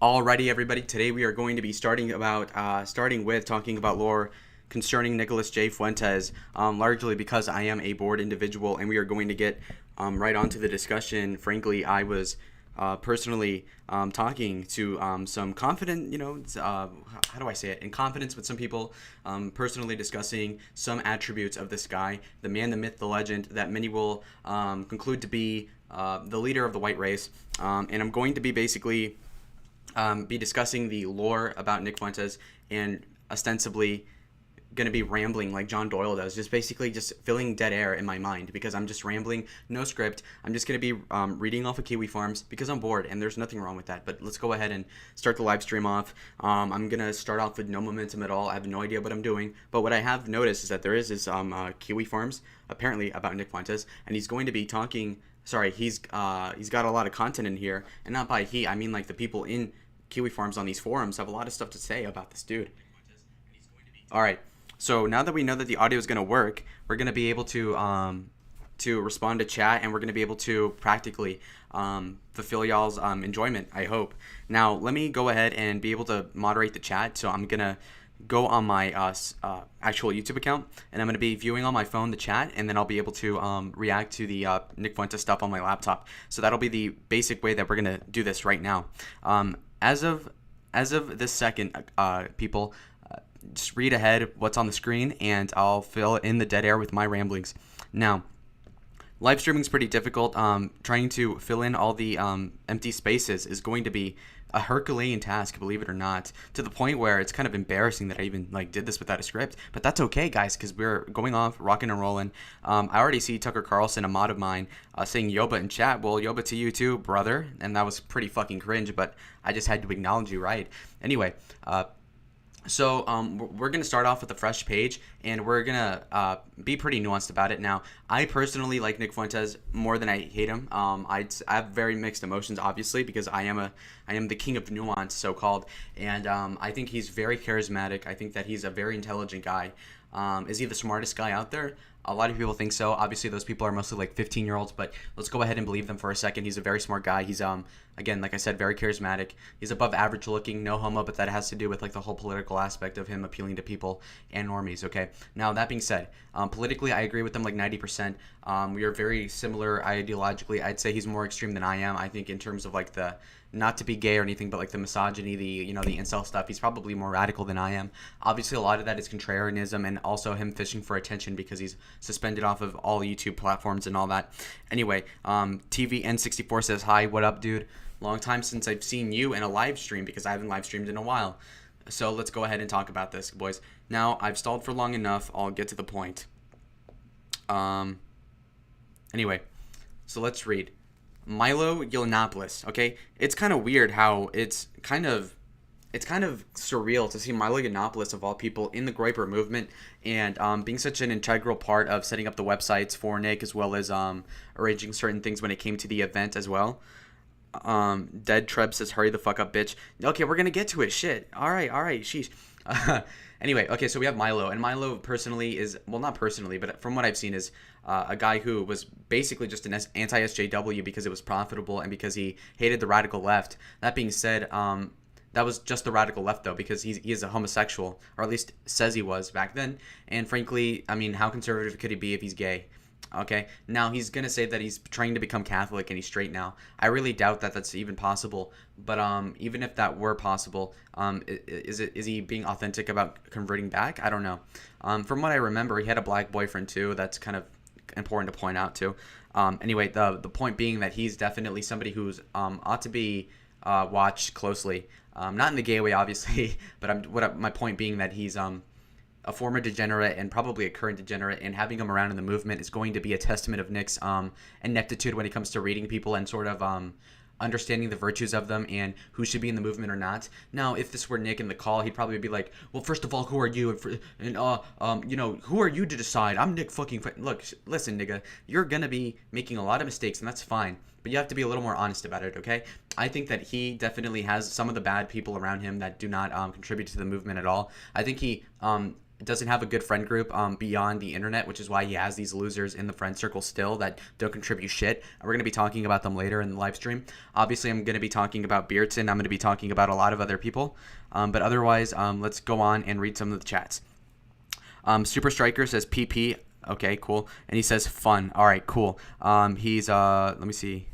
Alrighty, everybody. Today we are going to be starting with talking about lore concerning Nicholas J. Fuentes, largely because I am a bored individual, and we are going to get right onto the discussion. Frankly, I was personally talking to some confident, how do I say it, in confidence with some people, personally discussing some attributes of this guy, the man, the myth, the legend, that many will conclude to be the leader of the white race, and I'm going to be basically be discussing the lore about Nick Fuentes and ostensibly going to be rambling like John Doyle does, just basically just filling dead air in my mind because I'm just rambling, no script. I'm just going to be reading off of Kiwi Farms because I'm bored, and there's nothing wrong with that. But let's go ahead and start the live stream off. I'm going to start off with no momentum at all. I have no idea what I'm doing, but what I have noticed is that there is this Kiwi Farms, apparently about Nick Fuentes, and he's going to be talking. Sorry, he's got a lot of content in here, and not by he, I mean like the people in Kiwi Farms on these forums have a lot of stuff to say about this dude. Alright, so now that we know that the audio is going to work, we're going to be able to respond to chat, and we're going to be able to practically fulfill y'all's enjoyment, I hope. Now, let me go ahead and be able to moderate the chat, so I'm going to go on my actual YouTube account, and I'm going to be viewing on my phone the chat, and then I'll be able to react to the Nick Fuentes stuff on my laptop. So that'll be the basic way that we're going to do this right now. As of this second, people, just read ahead what's on the screen, and I'll fill in the dead air with my ramblings. Now, live streaming is pretty difficult. Trying to fill in all the empty spaces is going to be a Herculean task, believe it or not, to the point where it's kind of embarrassing that I even did this without a script. But that's okay, guys, because we're going off, rocking and rolling. I already see Tucker Carlson, a mod of mine, saying Yoba in chat. Well, Yoba to you too, brother. And that was pretty fucking cringe, but I just had to acknowledge you, right? Anyway, So we're going to start off with a fresh page, and we're going to be pretty nuanced about it. Now, I personally like Nick Fuentes more than I hate him. I have very mixed emotions, obviously, because I am the king of nuance, so-called, and I think he's very charismatic. I think that he's a very intelligent guy. Is he the smartest guy out there? A lot of people think so. Obviously, those people are mostly like 15-year-olds, but let's go ahead and believe them for a second. He's a very smart guy. He's, again, like I said, very charismatic. He's above average looking, no homo, but that has to do with the whole political aspect of him appealing to people and normies, okay? Now, that being said, politically, I agree with him 90%. We are very similar ideologically. I'd say he's more extreme than I am. I think in terms of the not to be gay or anything, but the misogyny, the incel stuff, he's probably more radical than I am. Obviously, a lot of that is contrarianism and also him fishing for attention because he's suspended off of all YouTube platforms and all that. Anyway, TVN64 says, hi, what up, dude? Long time since I've seen you in a live stream because I haven't live streamed in a while. So let's go ahead and talk about this, boys. Now, I've stalled for long enough. I'll get to the point. Anyway, so let's read. Milo Yiannopoulos, okay? It's kind of weird how it's kind of surreal to see Milo Yiannopoulos, of all people, in the Groyper movement and being such an integral part of setting up the websites for Nick, as well as arranging certain things when it came to the event as well. Dead Treb says, hurry the fuck up, bitch. Okay, we're gonna get to it. Shit. All right, sheesh. Anyway, okay, so we have Milo, and Milo personally is, well, not personally, but from what I've seen is a guy who was basically just an anti-SJW because it was profitable and because he hated the radical left. That being said, that was just the radical left, though, because he is a homosexual, or at least says he was back then. And frankly, I mean, how conservative could he be if he's gay? Okay, now he's going to say that he's trying to become Catholic and he's straight now. I really doubt that that's even possible, but even if that were possible, is he being authentic about converting back? I don't know. From what I remember, he had a black boyfriend too. That's kind of important to point out too. Anyway, the point being that he's definitely somebody who's ought to be watched closely. Not in the gay way, obviously, but my point being that he's a former degenerate and probably a current degenerate, and having him around in the movement is going to be a testament of Nick's ineptitude when it comes to reading people and sort of understanding the virtues of them and who should be in the movement or not. Now, if this were Nick in the call, he'd probably be like, well, first of all, who are you? Who are you to decide? I'm Nick fucking... Look, listen, nigga, you're gonna be making a lot of mistakes, and that's fine. But you have to be a little more honest about it, okay? I think that he definitely has some of the bad people around him that do not contribute to the movement at all. I think he doesn't have a good friend group beyond the internet, which is why he has these losers in the friend circle still that don't contribute shit. And we're going to be talking about them later in the live stream. Obviously, I'm going to be talking about Beardson. I'm going to be talking about a lot of other people. But otherwise, let's go on and read some of the chats. Super Striker says PP. Okay, cool. And he says fun. All right, cool. He's let me see.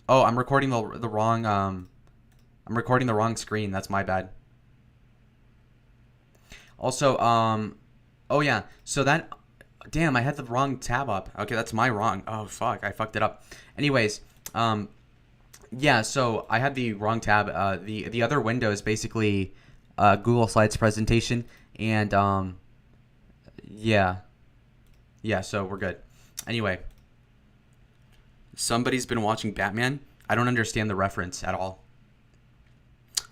Oh, I'm recording the wrong I'm recording the wrong screen. That's my bad. Also, oh yeah, so that, damn, I had the wrong tab up. Okay, that's my wrong. Oh fuck, I fucked it up. Anyways, yeah, so I had the wrong tab. The other window is basically Google Slides presentation, and yeah, so we're good. Anyway, somebody's been watching Batman. I don't understand the reference at all.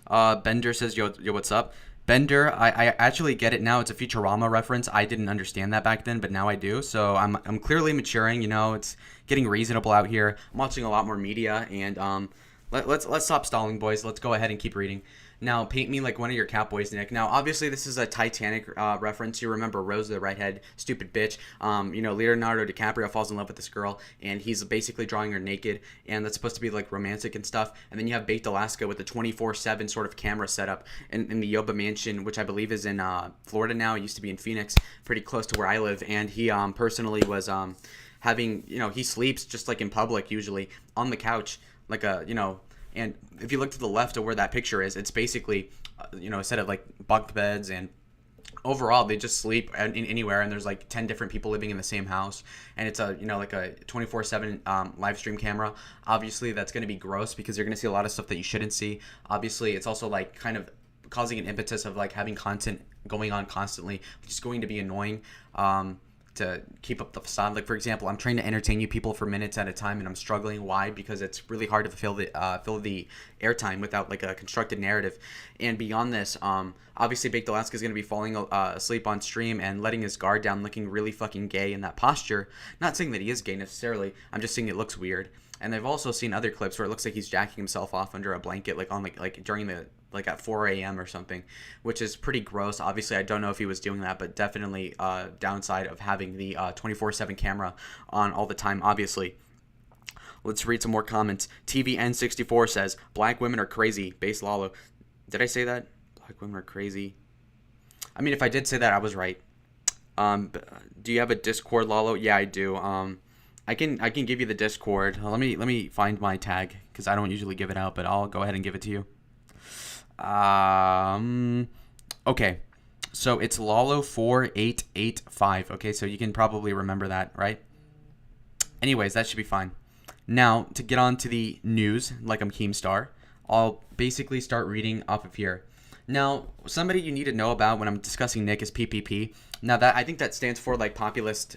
Bender says, yo, what's up? Bender, I actually get it now. It's a Futurama reference. I didn't understand that back then, but now I do. So I'm clearly maturing. You know, it's getting reasonable out here. I'm watching a lot more media, and let's stop stalling, boys. Let's go ahead and keep reading. Now, paint me like one of your Catboys, Nick. Now, obviously, this is a Titanic reference. You remember Rose the redhead, stupid bitch. You know, Leonardo DiCaprio falls in love with this girl, and he's basically drawing her naked, and that's supposed to be like romantic and stuff. And then you have Baked Alaska with the 24/7 sort of camera setup in the Yoba Mansion, which I believe is in Florida now. It used to be in Phoenix, pretty close to where I live. And he personally was having, you know, he sleeps just like in public usually on the couch, like a, you know. And if you look to the left of where that picture is, it's basically, you know, a set of like bunk beds, and overall they just sleep in anywhere. And there's like 10 different people living in the same house, and it's a, you know, like a 24/7 live stream camera. Obviously, that's going to be gross because you're going to see a lot of stuff that you shouldn't see. Obviously, it's also like kind of causing an impetus of like having content going on constantly, which is going to be annoying. To keep up the facade. Like, for example, I'm trying to entertain you people for minutes at a time, and I'm struggling. Why? Because it's really hard to fill the airtime without like a constructed narrative. And beyond this, obviously Baked Alaska is going to be falling asleep on stream and letting his guard down, looking really fucking gay in that posture. Not saying that he is gay necessarily. I'm just saying it looks weird. And I've also seen other clips where it looks like he's jacking himself off under a blanket, like on like during the, like at 4 a.m. or something, which is pretty gross. Obviously, I don't know if he was doing that, but definitely downside of having the 24/7 camera on all the time, obviously. Let's read some more comments. TVN64 says, black women are crazy. Base Lalo. Did I say that? Black women are crazy. I mean, if I did say that, I was right. Do you have a Discord, Lalo? Yeah, I do. I can give you the Discord. Let me find my tag, because I don't usually give it out, but I'll go ahead and give it to you. Okay, so it's Lalo4885. Okay, so you can probably remember that, right? Anyways, that should be fine. Now, to get on to the news, like I'm Keemstar, I'll basically start reading off of here. Now, somebody you need to know about when I'm discussing Nick is PPP. Now, that I think that stands for like populist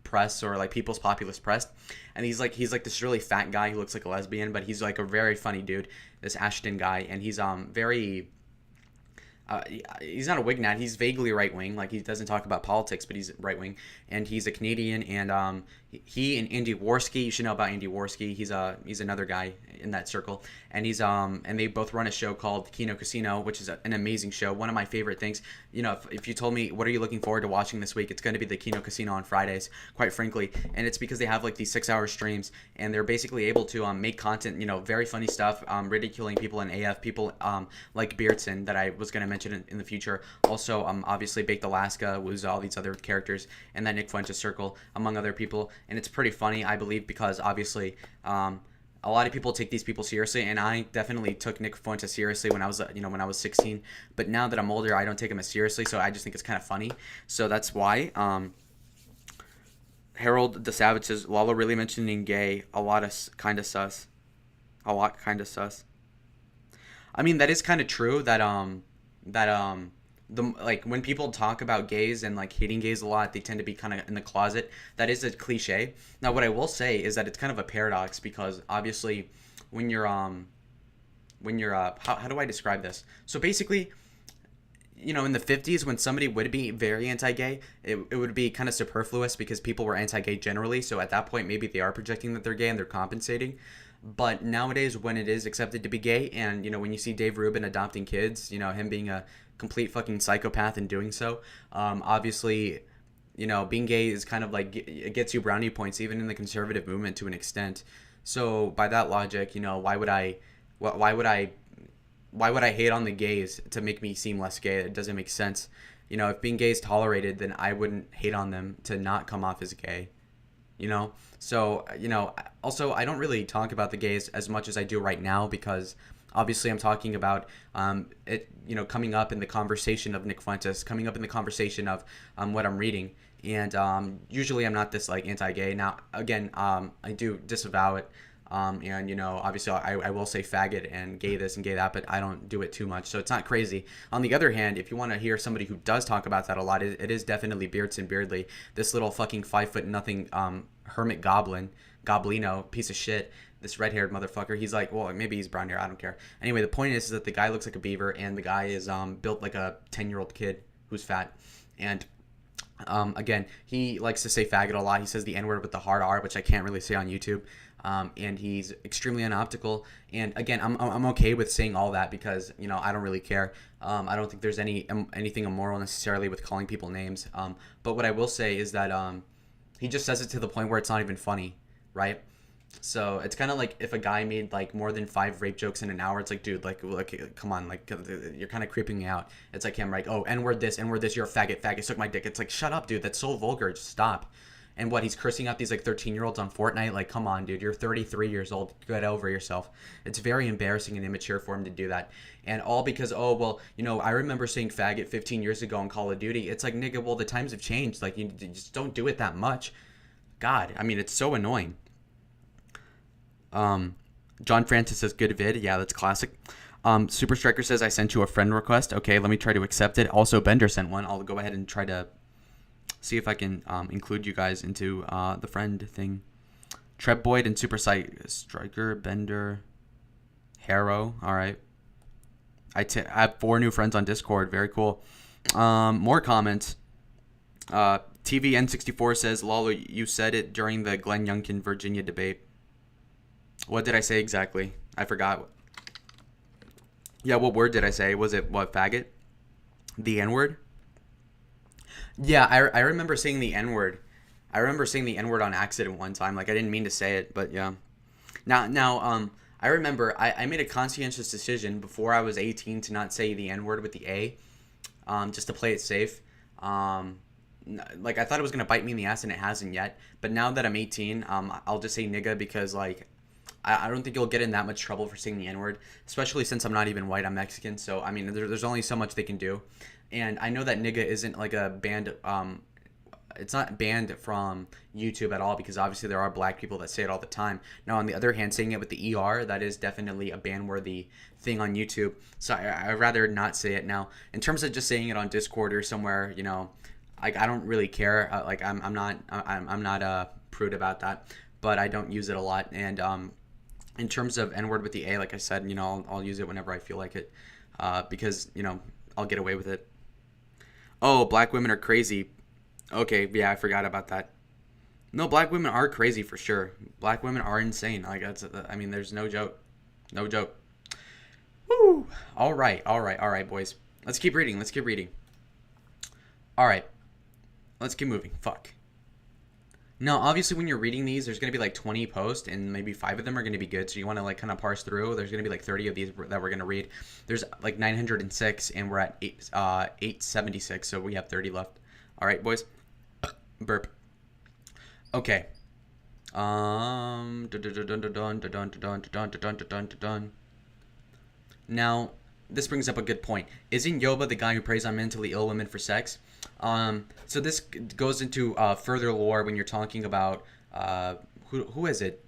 press, or like People's Populist Press. And he's like this really fat guy who looks like a lesbian, but he's like a very funny dude, this Ashton guy. And he's very he's not a Wignat. He's vaguely right wing. Like, he doesn't talk about politics, but he's right wing. And he's a Canadian. And he and Andy Worski, you should know about Andy Worski. He's another guy in that circle. And he's and they both run a show called Kino Casino, which is an amazing show. One of my favorite things. You know, if you told me what are you looking forward to watching this week, it's going to be the Kino Casino on Fridays, quite frankly. And it's because they have like these 6-hour streams, and they're basically able to make content. You know, very funny stuff, ridiculing people in AF, people like Beardson that I was going to mention in the future. Also, obviously Baked Alaska was all these other characters, and that Nick Fuentes circle, among other people. And it's pretty funny, I believe, because obviously a lot of people take these people seriously, and I definitely took Nick Fuentes seriously when I was when I was 16. But now that I'm older, I don't take him as seriously, so I just think it's kind of funny. So that's why. Harold the Savage says, Lalo really mentioning gay, a lot kind of sus. I mean, that is kind of true that the like when people talk about gays and like hating gays a lot, they tend to be kind of in the closet. That is a cliche. Now, what I will say is that it's kind of a paradox, because obviously when you're how do I describe this? So basically, in the 50s, when somebody would be very anti-gay, it would be kind of superfluous because people were anti-gay generally. So at that point, maybe they are projecting that they're gay and they're compensating. But nowadays, when it is accepted to be gay, and when you see Dave Rubin adopting kids, him being a complete fucking psychopath in doing so. Obviously, being gay is kind of like, it gets you brownie points even in the conservative movement to an extent. So by that logic, why would I, why would I, why would I hate on the gays to make me seem less gay? It doesn't make sense. If being gay is tolerated, then I wouldn't hate on them to not come off as gay. So also, I don't really talk about the gays as much as I do right now, because obviously I'm talking about it coming up in the conversation of Nick Fuentes, coming up in the conversation of what I'm reading. And usually I'm not this like anti-gay. Now again, I do disavow it. And obviously I will say faggot and gay this and gay that, but I don't do it too much, so it's not crazy. On the other hand, if you want to hear somebody who does talk about that a lot, it is definitely Beardson Beardly, this little fucking 5'0" hermit goblino piece of shit, this red-haired motherfucker. He's like, well, maybe he's brown hair, I don't care. Anyway, the point is that the guy looks like a beaver, and the guy is built like a 10-year-old kid who's fat. And again, he likes to say faggot a lot. He says the N-word with the hard R, which I can't really say on YouTube. And he's extremely unoptical. And again, I'm okay with saying all that, because I don't really care. I don't think there's anything immoral necessarily with calling people names. But what I will say is that he just says it to the point where it's not even funny, right? So it's kind of like if a guy made like more than 5 rape jokes in an hour, it's like, dude, like come on, like you're kind of creeping me out. It's like him, like, oh, N-word this, you're a faggot, suck my dick. It's like, shut up, dude, that's so vulgar, just stop. And what, he's cursing out these like 13-year-olds on Fortnite? Like, come on, dude, you're 33 years old, get over yourself. It's very embarrassing and immature for him to do that. And all because, oh, well, I remember saying faggot 15 years ago on Call of Duty. It's like, nigga, well, the times have changed. Like, you just don't do it that much. God, I mean, it's so annoying. John Francis says, good vid. Yeah, that's classic. Super Striker says, I sent you a friend request. Okay, let me try to accept it. Also, Bender sent one. I'll go ahead and try to see if I can include you guys into the friend thing. Treb Boyd and Super Striker, Bender, Harrow. All right. I have 4 new friends on Discord. Very cool. More comments. TVN64 says, Lalo, you said it during the Glenn Youngkin Virginia debate. What did I say exactly? I forgot. Yeah, what word did I say? Was it what, faggot? The N-word? Yeah, I remember saying the N-word. I remember saying the N-word on accident one time. Like, I didn't mean to say it, but yeah. Now, I remember I made a conscientious decision before I was 18 to not say the N-word with the A, just to play it safe. Like, I thought it was going to bite me in the ass, and it hasn't yet. But now that I'm 18, I'll just say nigga, because, like, I don't think you'll get in that much trouble for saying the N-word, especially since I'm not even white, I'm Mexican. So, I mean, there's only so much they can do. And I know that nigga isn't like a banned, it's not banned from YouTube at all, because obviously there are black people that say it all the time. Now, on the other hand, saying it with the ER, that is definitely a ban-worthy thing on YouTube. So I'd rather not say it now. In terms of just saying it on Discord or somewhere, I don't really care. Like, I'm not a prude about that, but I don't use it a lot. And in terms of N-word with the A, like I said, I'll use it whenever I feel like it, because I'll get away with it. Oh, black women are crazy. Okay, yeah, I forgot about that. No, black women are crazy for sure. Black women are insane. Like, I mean, there's no joke. No joke. Woo! All right, boys. Let's keep reading. All right. Let's keep moving. Fuck. Now, obviously, when you're reading these, there's going to be like 20 posts, and maybe 5 of them are going to be good. So you want to like kind of parse through. There's going to be like 30 of these that we're going to read. There's like 906, and we're at 876, so we have 30 left. All right, boys. Burp. Okay. Now, this brings up a good point. Isn't Yoba the guy who preys on mentally ill women for sex? So this goes into further lore when you're talking about who is it?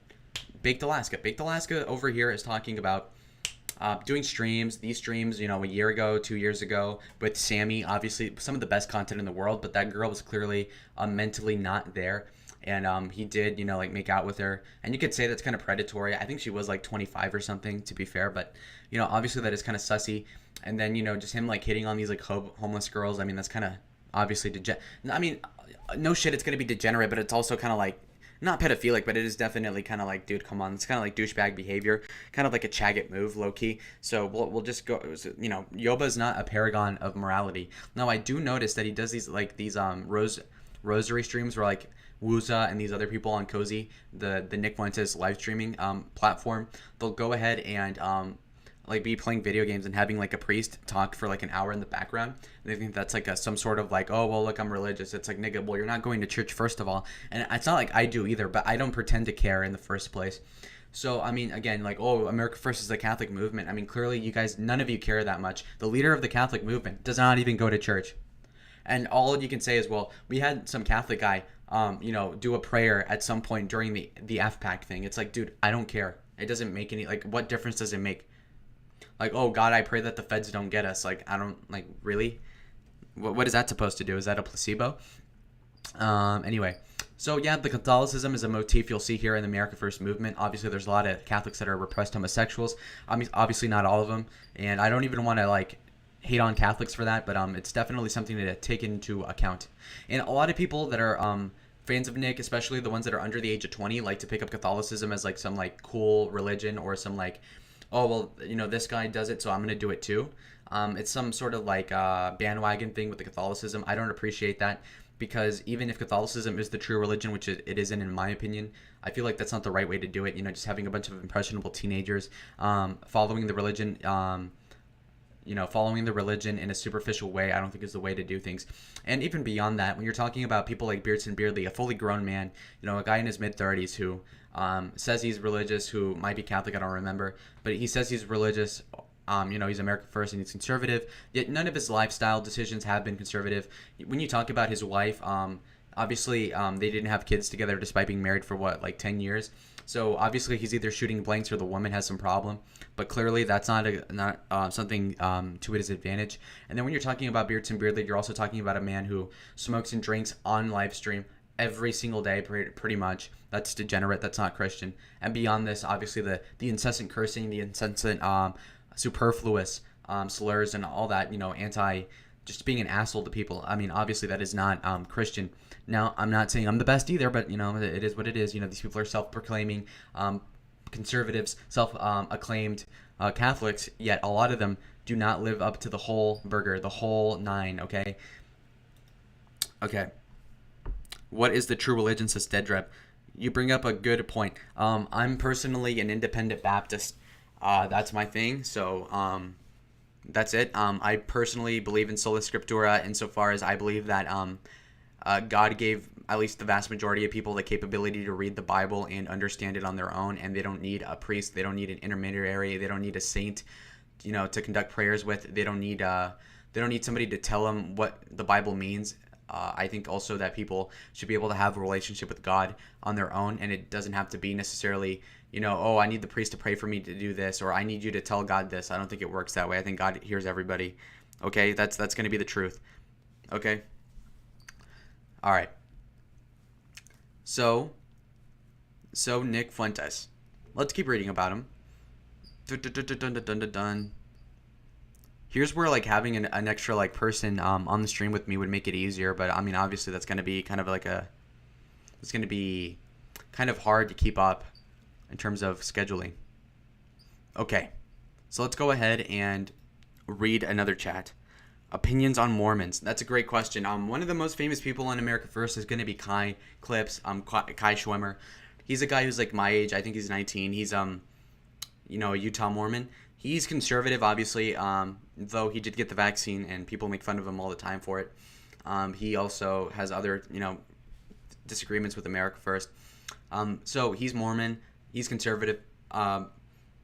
Baked Alaska. Baked Alaska over here is talking about doing streams. These streams, a year ago, 2 years ago, with Sammy. Obviously, some of the best content in the world, but that girl was clearly mentally not there. And he did, like make out with her. And you could say that's kind of predatory. I think she was like 25 or something, to be fair. But, obviously that is kind of sussy. And then, just him like hitting on these like homeless girls. I mean, that's kind of obviously I mean, no shit, it's going to be degenerate, but it's also kind of like not pedophilic, but it is definitely kind of like, dude, come on, it's kind of like douchebag behavior, kind of like a Chaggett move, low key. So we'll just go. Yoba is not a paragon of morality. Now I do notice that he does these rosary streams where like Wuza and these other people on Cozy, the Nick Fuentes live streaming platform, they'll go ahead and like be playing video games and having like a priest talk for like an hour in the background. And they think that's like some sort of like, oh well, look, I'm religious. It's like, nigga, well, you're not going to church first of all, and it's not like I do either, but I don't pretend to care in the first place. So I mean, again, like, oh, America First is the Catholic movement. I mean, clearly you guys, none of you care that much. The leader of the Catholic movement does not even go to church. And all you can say is, well, we had some Catholic guy, do a prayer at some point during the AFPAC thing. It's like, dude, I don't care. It doesn't make any, like, what difference does it make? Like, oh, God, I pray that the feds don't get us. Like, I don't, like, really? What is that supposed to do? Is that a placebo? Anyway. So, yeah, the Catholicism is a motif you'll see here in the America First movement. Obviously, there's a lot of Catholics that are repressed homosexuals. I mean, obviously not all of them. And I don't even want to, like, hate on Catholics for that, but it's definitely something to take into account. And a lot of people that are fans of Nick, especially the ones that are under the age of 20, like to pick up Catholicism as like some like cool religion or some like, oh well, this guy does it, so I'm gonna do it too. It's some sort of like bandwagon thing with the Catholicism. I don't appreciate that, because even if Catholicism is the true religion, which it isn't in my opinion, I feel like that's not the right way to do it. Just having a bunch of impressionable teenagers following the religion. Following the religion in a superficial way, I don't think is the way to do things. And even beyond that, when you're talking about people like Beardson Beardly, a fully grown man, a guy in his mid-30s who says he's religious, who might be Catholic, I don't remember, but he says he's religious, he's America First and he's conservative, yet none of his lifestyle decisions have been conservative. When you talk about his wife, obviously they didn't have kids together despite being married for 10 years. So obviously he's either shooting blanks or the woman has some problem, but clearly that's not something to his advantage. And then when you're talking about Beardson Beardly, you're also talking about a man who smokes and drinks on live stream every single day, pretty much. That's degenerate. That's not Christian. And beyond this, obviously the incessant cursing, the incessant superfluous slurs and all that, just being an asshole to people. I mean, obviously that is not Christian. Now, I'm not saying I'm the best either, but, it is what it is. These people are self-proclaiming conservatives, self-acclaimed Catholics, yet a lot of them do not live up to the whole burger, the whole nine, okay? Okay. What is the true religion, says Deadrep? You bring up a good point. I'm personally an independent Baptist. That's my thing, so that's it. I personally believe in sola scriptura insofar as I believe that God gave at least the vast majority of people the capability to read the Bible and understand it on their own, and they don't need a priest, they don't need an intermediary, they don't need a saint, to conduct prayers with. They don't need somebody to tell them what the Bible means. I think also that people should be able to have a relationship with God on their own, and it doesn't have to be necessarily, oh, I need the priest to pray for me to do this, or I need you to tell God this. I don't think it works that way. I think God hears everybody. Okay, that's going to be the truth. Okay. All right. So Nick Fuentes. Let's keep reading about him. Here's where like having an extra like person on the stream with me would make it easier, but I mean obviously that's going to be kind of like it's going to be kind of hard to keep up in terms of scheduling. Okay. So let's go ahead and read another chat. Opinions on Mormons. That's a great question. One of the most famous people on America First is going to be Kai Schwemmer. He's a guy who's like my age. I think he's 19. He's a Utah Mormon. He's conservative, obviously, though he did get the vaccine, and people make fun of him all the time for it. He also has other, disagreements with America First. So he's Mormon. He's conservative. My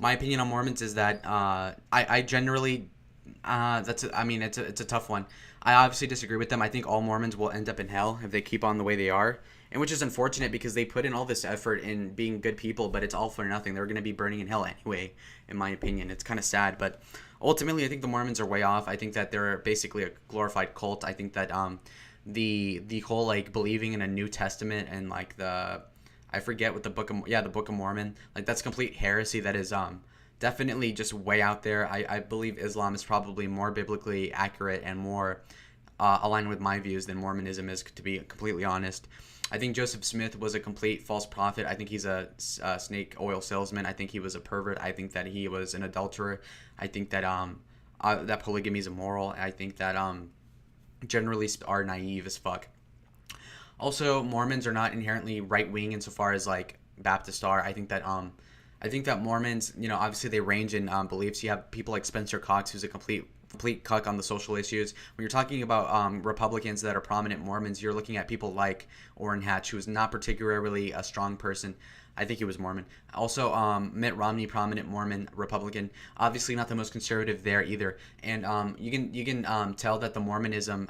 opinion on Mormons is that I generally. It's a tough one. I obviously disagree with them. I think all Mormons will end up in hell if they keep on the way they are, and which is unfortunate because they put in all this effort in being good people, but it's all for nothing. They're going to be burning in hell anyway, in my opinion. It's kind of sad, but ultimately I think the Mormons are way off. I think that they're basically a glorified cult. I think that the whole like believing in a New Testament and like I forget what the Book of Mormon, like that's complete heresy. That is definitely just way out there. I believe Islam is probably more biblically accurate and more align with my views than Mormonism is, to be completely honest. I think Joseph Smith was a complete false prophet. I think he's a snake oil salesman. I think he was a pervert. I think that he was an adulterer. I think that that polygamy is immoral. I think that generally are naive as fuck. Also, Mormons are not inherently right wing insofar as like Baptists are. I think that Mormons, obviously they range in beliefs. You have people like Spencer Cox, who's a complete cuck on the social issues. When you're talking about Republicans that are prominent Mormons, you're looking at people like Orrin Hatch, who is not particularly a strong person. I think he was Mormon. Also, Mitt Romney, prominent Mormon Republican, obviously not the most conservative there either. And you can tell that the Mormonism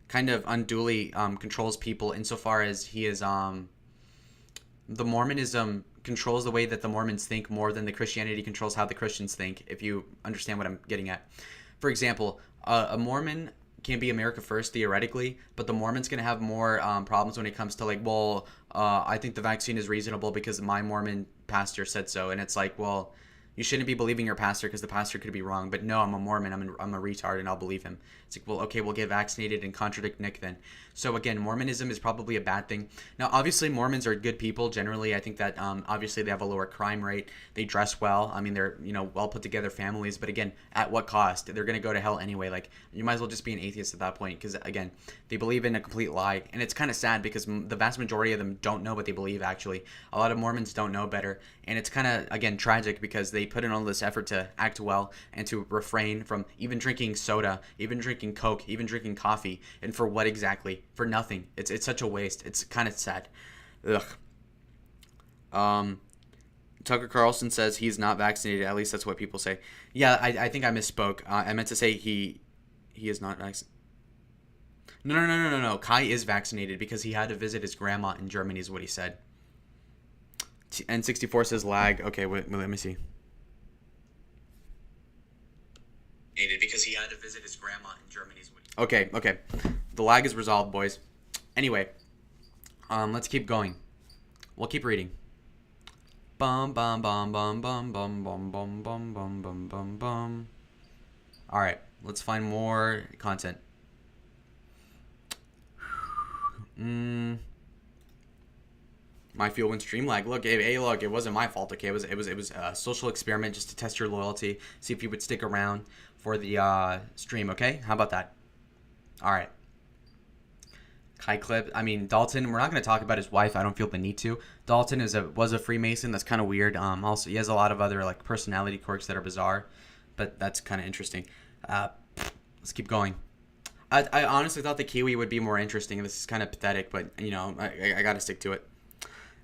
kind of unduly controls people insofar as he is the Mormonism controls the way that the Mormons think more than the Christianity controls how the Christians think, if you understand what I'm getting at. For example, a Mormon can be America first theoretically, but the Mormon's going to have more problems when it comes to like, well, I think the vaccine is reasonable because my Mormon pastor said so. And it's like, well, you shouldn't be believing your pastor because the pastor could be wrong. But no, I'm a Mormon. I'm a retard and I'll believe him. It's like, well, okay, we'll get vaccinated and contradict Nick then. So again, Mormonism is probably a bad thing. Now, obviously, Mormons are good people. Generally, I think that obviously they have a lower crime rate. They dress well. I mean, they're, well put together families. But again, at what cost? They're going to go to hell anyway. Like, you might as well just be an atheist at that point because, again, they believe in a complete lie. And it's kind of sad because the vast majority of them don't know what they believe, actually. A lot of Mormons don't know better. And it's kind of, again, tragic because they put in all this effort to act well and to refrain from even drinking soda, even drinking Coke, even drinking coffee. And for what exactly? For nothing. It's such a waste. It's kind of sad. Ugh. Tucker Carlson says he's not vaccinated. At least that's what people say. Yeah, I think I misspoke. I meant to say he is not vaccinated. No. Kai is vaccinated because he had to visit his grandma in Germany is what he said. N64 says lag. Okay, wait, let me see. Because he had to visit his grandma in Germany. Okay. The lag is resolved, boys. Anyway, let's keep going. We'll keep reading. Bum bum bum bum bum bum bum bum bum bum bum bum bum. All right, let's find more content. My fuel when stream lag. Look, look, it wasn't my fault. Okay, it was a social experiment just to test your loyalty, see if you would stick around for the stream. Okay, how about that? All right. Kai clip. I mean, Dalton. We're not going to talk about his wife. I don't feel the need to. Dalton was a Freemason. That's kind of weird. Also, he has a lot of other like personality quirks that are bizarre, but that's kind of interesting. Let's keep going. I honestly thought the Kiwi would be more interesting. This is kind of pathetic, but I got to stick to it.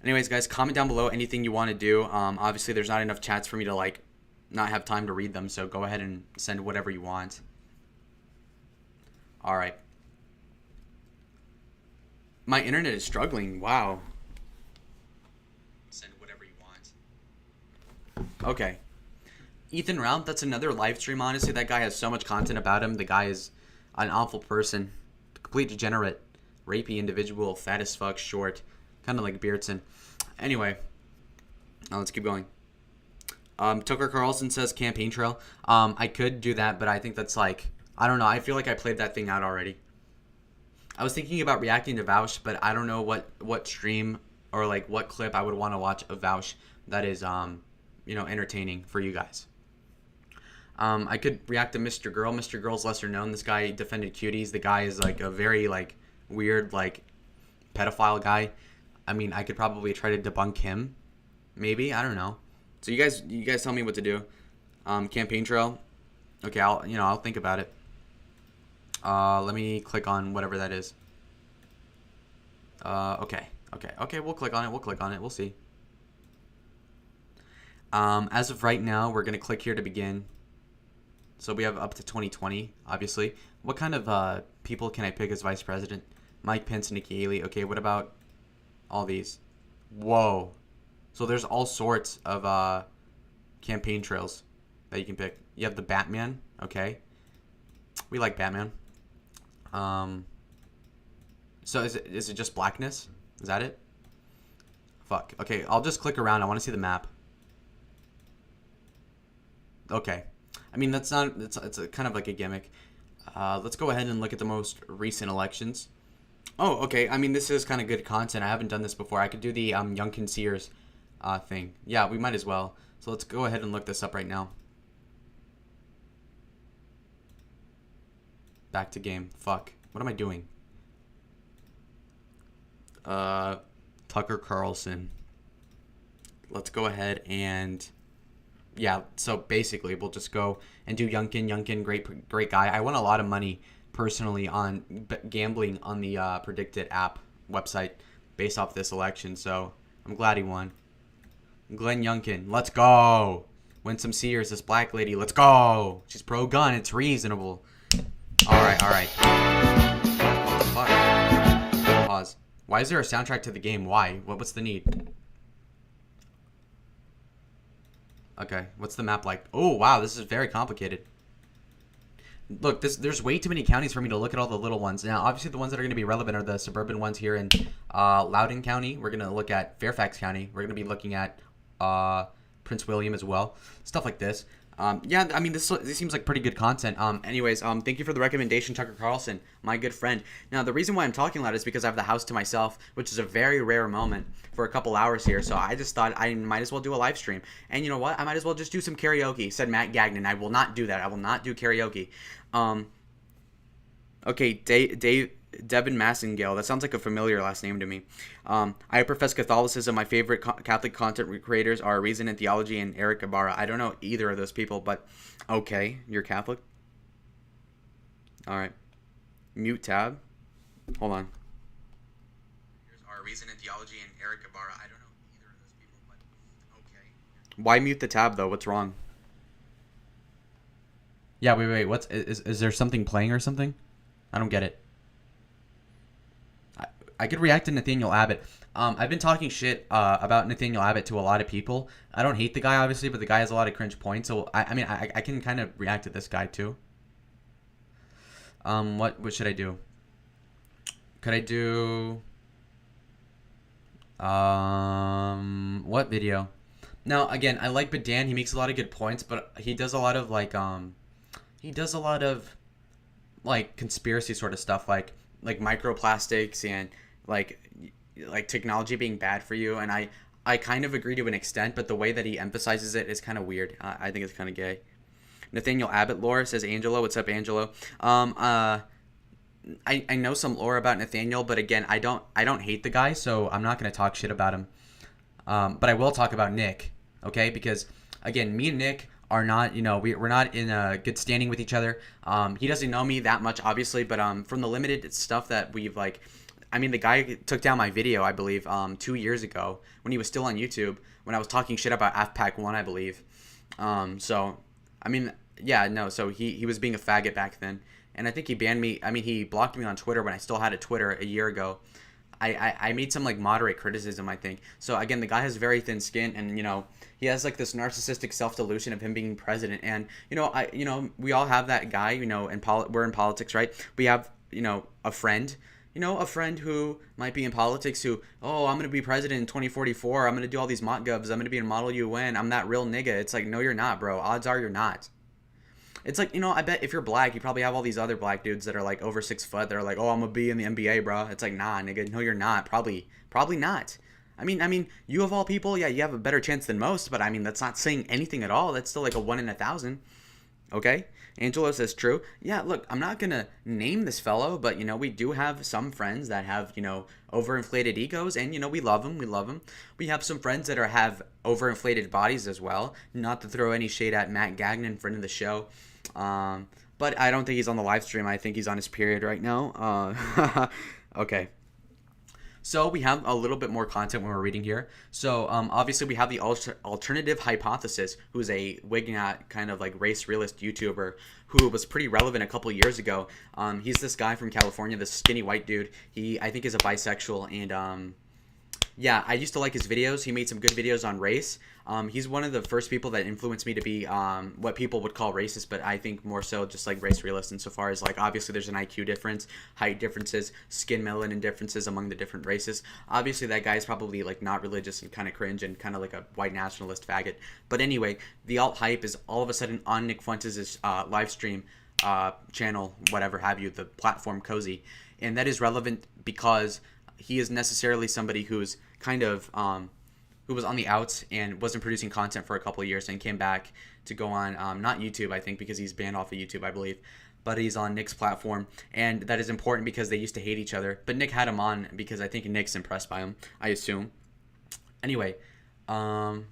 Anyways, guys, comment down below anything you want to do. Obviously, there's not enough chats for me to like not have time to read them, so go ahead and send whatever you want. All right. My internet is struggling. Wow. Send whatever you want. Okay. Ethan Ralph, that's another live stream, honestly. That guy has so much content about him. The guy is an awful person. Complete degenerate. Rapey individual. Fat as fuck. Short. Kind of like Beardson. Anyway. Now let's keep going. Tucker Carlson says campaign trail. I could do that, but I think that's like... I don't know. I feel like I played that thing out already. I was thinking about reacting to Vouch, but I don't know what stream or like what clip I would want to watch of Vouch that is entertaining for you guys. I could react to Mr. Girl. Mr. Girl's lesser known. This guy defended cuties. The guy is like a very like weird like pedophile guy. I mean, I could probably try to debunk him. Maybe, I don't know. So you guys tell me what to do. Campaign trail. Okay, I'll think about it. Let me click on whatever that is. Okay, we'll click on it. We'll see. As of right now, we're going to click here to begin. So we have up to 2020, obviously. What kind of people can I pick as vice president? Mike Pence, Nikki Haley. Okay, what about all these? Whoa. So there's all sorts of campaign trails that you can pick. You have the Batman. Okay. We like Batman. So is it just blackness? Is that it? Fuck. Okay, I'll just click around. I want to see the map. Okay. I mean, it's kind of like a gimmick. Let's go ahead and look at the most recent elections. Oh, okay. I mean, this is kind of good content. I haven't done this before. I could do the Youngkin Sears thing. Yeah, we might as well. So let's go ahead and look this up right now. Back to game. Fuck. What am I doing? Tucker Carlson. Let's go ahead and... Yeah, so basically we'll just go and do Youngkin. Youngkin, great guy. I won a lot of money personally on gambling on the Predicted app website based off this election, so I'm glad he won. Glenn Youngkin, let's go. Win some Sears, this black lady, let's go. She's pro-gun, it's reasonable. Alright. Fuck. Pause. Why is there a soundtrack to the game? Why? What's the need? Okay, what's the map like? Oh, wow, this is very complicated. Look, there's way too many counties for me to look at all the little ones. Now, obviously, the ones that are going to be relevant are the suburban ones here in Loudoun County. We're going to look at Fairfax County. We're going to be looking at Prince William as well. Stuff like this. Yeah, I mean, this seems like pretty good content. Anyways, thank you for the recommendation, Tucker Carlson, my good friend. Now, the reason why I'm talking loud is because I have the house to myself, which is a very rare moment for a couple hours here. So I just thought I might as well do a live stream. And you know what? I might as well just do some karaoke, said Matt Gagnon. I will not do that. I will not do karaoke. Okay, Devin Massengale. That sounds like a familiar last name to me. I profess Catholicism. My favorite Catholic content creators are Reason and Theology and Eric Ibarra. I don't know either of those people, but okay, you're Catholic? All right. Mute tab. Hold on. Are Reason and Theology and Eric Ibarra. I don't know either of those people, but okay. Why mute the tab, though? What's wrong? Yeah, wait. What's is there something playing or something? I don't get it. I could react to Nathaniel Abbott. I've been talking shit about Nathaniel Abbott to a lot of people. I don't hate the guy, obviously, but the guy has a lot of cringe points. So, I mean, I can kind of react to this guy, too. What should I do? Could I do... what video? Now, again, I like Badan. He makes a lot of good points, but he does a lot of, like, conspiracy sort of stuff, like microplastics and like technology being bad for you, and I kind of agree to an extent, but the way that he emphasizes it is kind of weird. I think it's kind of gay. Nathaniel Abbott lore, says Angelo. What's up, Angelo? I know some lore about Nathaniel, but again, I don't hate the guy, so I'm not going to talk shit about him. But I will talk about Nick, okay? Because again, me and Nick are not, we're not in a good standing with each other. He doesn't know me that much, obviously, but from the limited stuff that we've the guy took down my video, I believe, 2 years ago when he was still on YouTube, when I was talking shit about AFPAC 1, I believe. So he was being a faggot back then, and I think he banned me. I mean, he blocked me on Twitter when I still had a Twitter a year ago. I made some moderate criticism, I think. So again, the guy has very thin skin, and he has this narcissistic self-delusion of him being president. And we all have that guy. We're in politics, right? We have a friend. A friend who might be in politics who, I'm gonna be president in 2044. I'm gonna do all these mock govs. I'm gonna be in Model UN. I'm that real nigga. It's like, no, you're not, bro. Odds are you're not. It's like, I bet if you're black, you probably have all these other black dudes that are over 6 foot. They're like, I'm gonna be in the NBA, bro. It's like, nah, nigga, no, you're not. Probably not. I mean, you of all people, yeah, you have a better chance than most, but I mean, that's not saying anything at all. That's still like a 1 in 1,000. Okay? Angelo says true. Yeah, look, I'm not gonna name this fellow, but we do have some friends that have overinflated egos, and we love them. We have some friends that have overinflated bodies as well. Not to throw any shade at Matt Gagnon, friend of the show. But I don't think he's on the live stream. I think he's on his period right now. Okay. So we have a little bit more content when we're reading here. So obviously we have the alternative hypothesis, who's a Wignat kind of race realist YouTuber who was pretty relevant a couple years ago. He's this guy from California, this skinny white dude. He, I think, is a bisexual, and yeah, I used to like his videos. He made some good videos on race. He's one of the first people that influenced me to be what people would call racist, but I think more so just race realist insofar as obviously there's an IQ difference, height differences, skin melanin differences among the different races. Obviously that guy's probably not religious and kind of cringe and kind of like a white nationalist faggot. But anyway, the alt hype is all of a sudden on Nick Fuentes' live stream channel, whatever have you, the platform Cozy. And that is relevant because he is necessarily somebody who's kind of who was on the outs and wasn't producing content for a couple of years and came back to go on not YouTube, I think, because he's banned off of YouTube, I believe, but he's on Nick's platform, and that is important because they used to hate each other. But Nick had him on because I think Nick's impressed by him, I assume. Anyway, so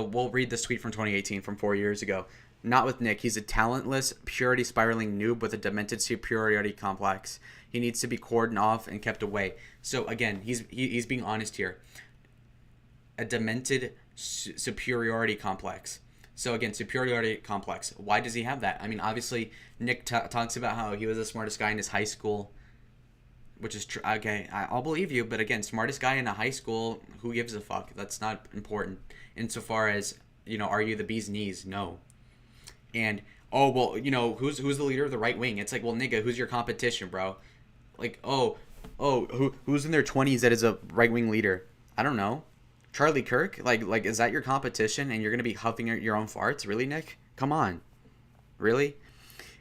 we'll read this tweet from 2018, from 4 years ago. Not with Nick. He's a talentless, purity spiraling noob with a demented superiority complex. He needs to be cordoned off and kept away. So again, he's being honest here. A demented superiority complex. So again, superiority complex. Why does he have that? I mean, obviously, Nick talks about how he was the smartest guy in his high school, which is true. Okay, I'll believe you. But again, smartest guy in a high school, who gives a fuck? That's not important. Insofar as, are you the bee's knees? No. And, oh, well, who's the leader of the right wing? It's like, well, nigga, who's your competition, bro? Like, who's in their 20s that is a right wing leader? I don't know. Charlie Kirk? Like, is that your competition and you're going to be huffing your own farts? Really, Nick? Come on. Really?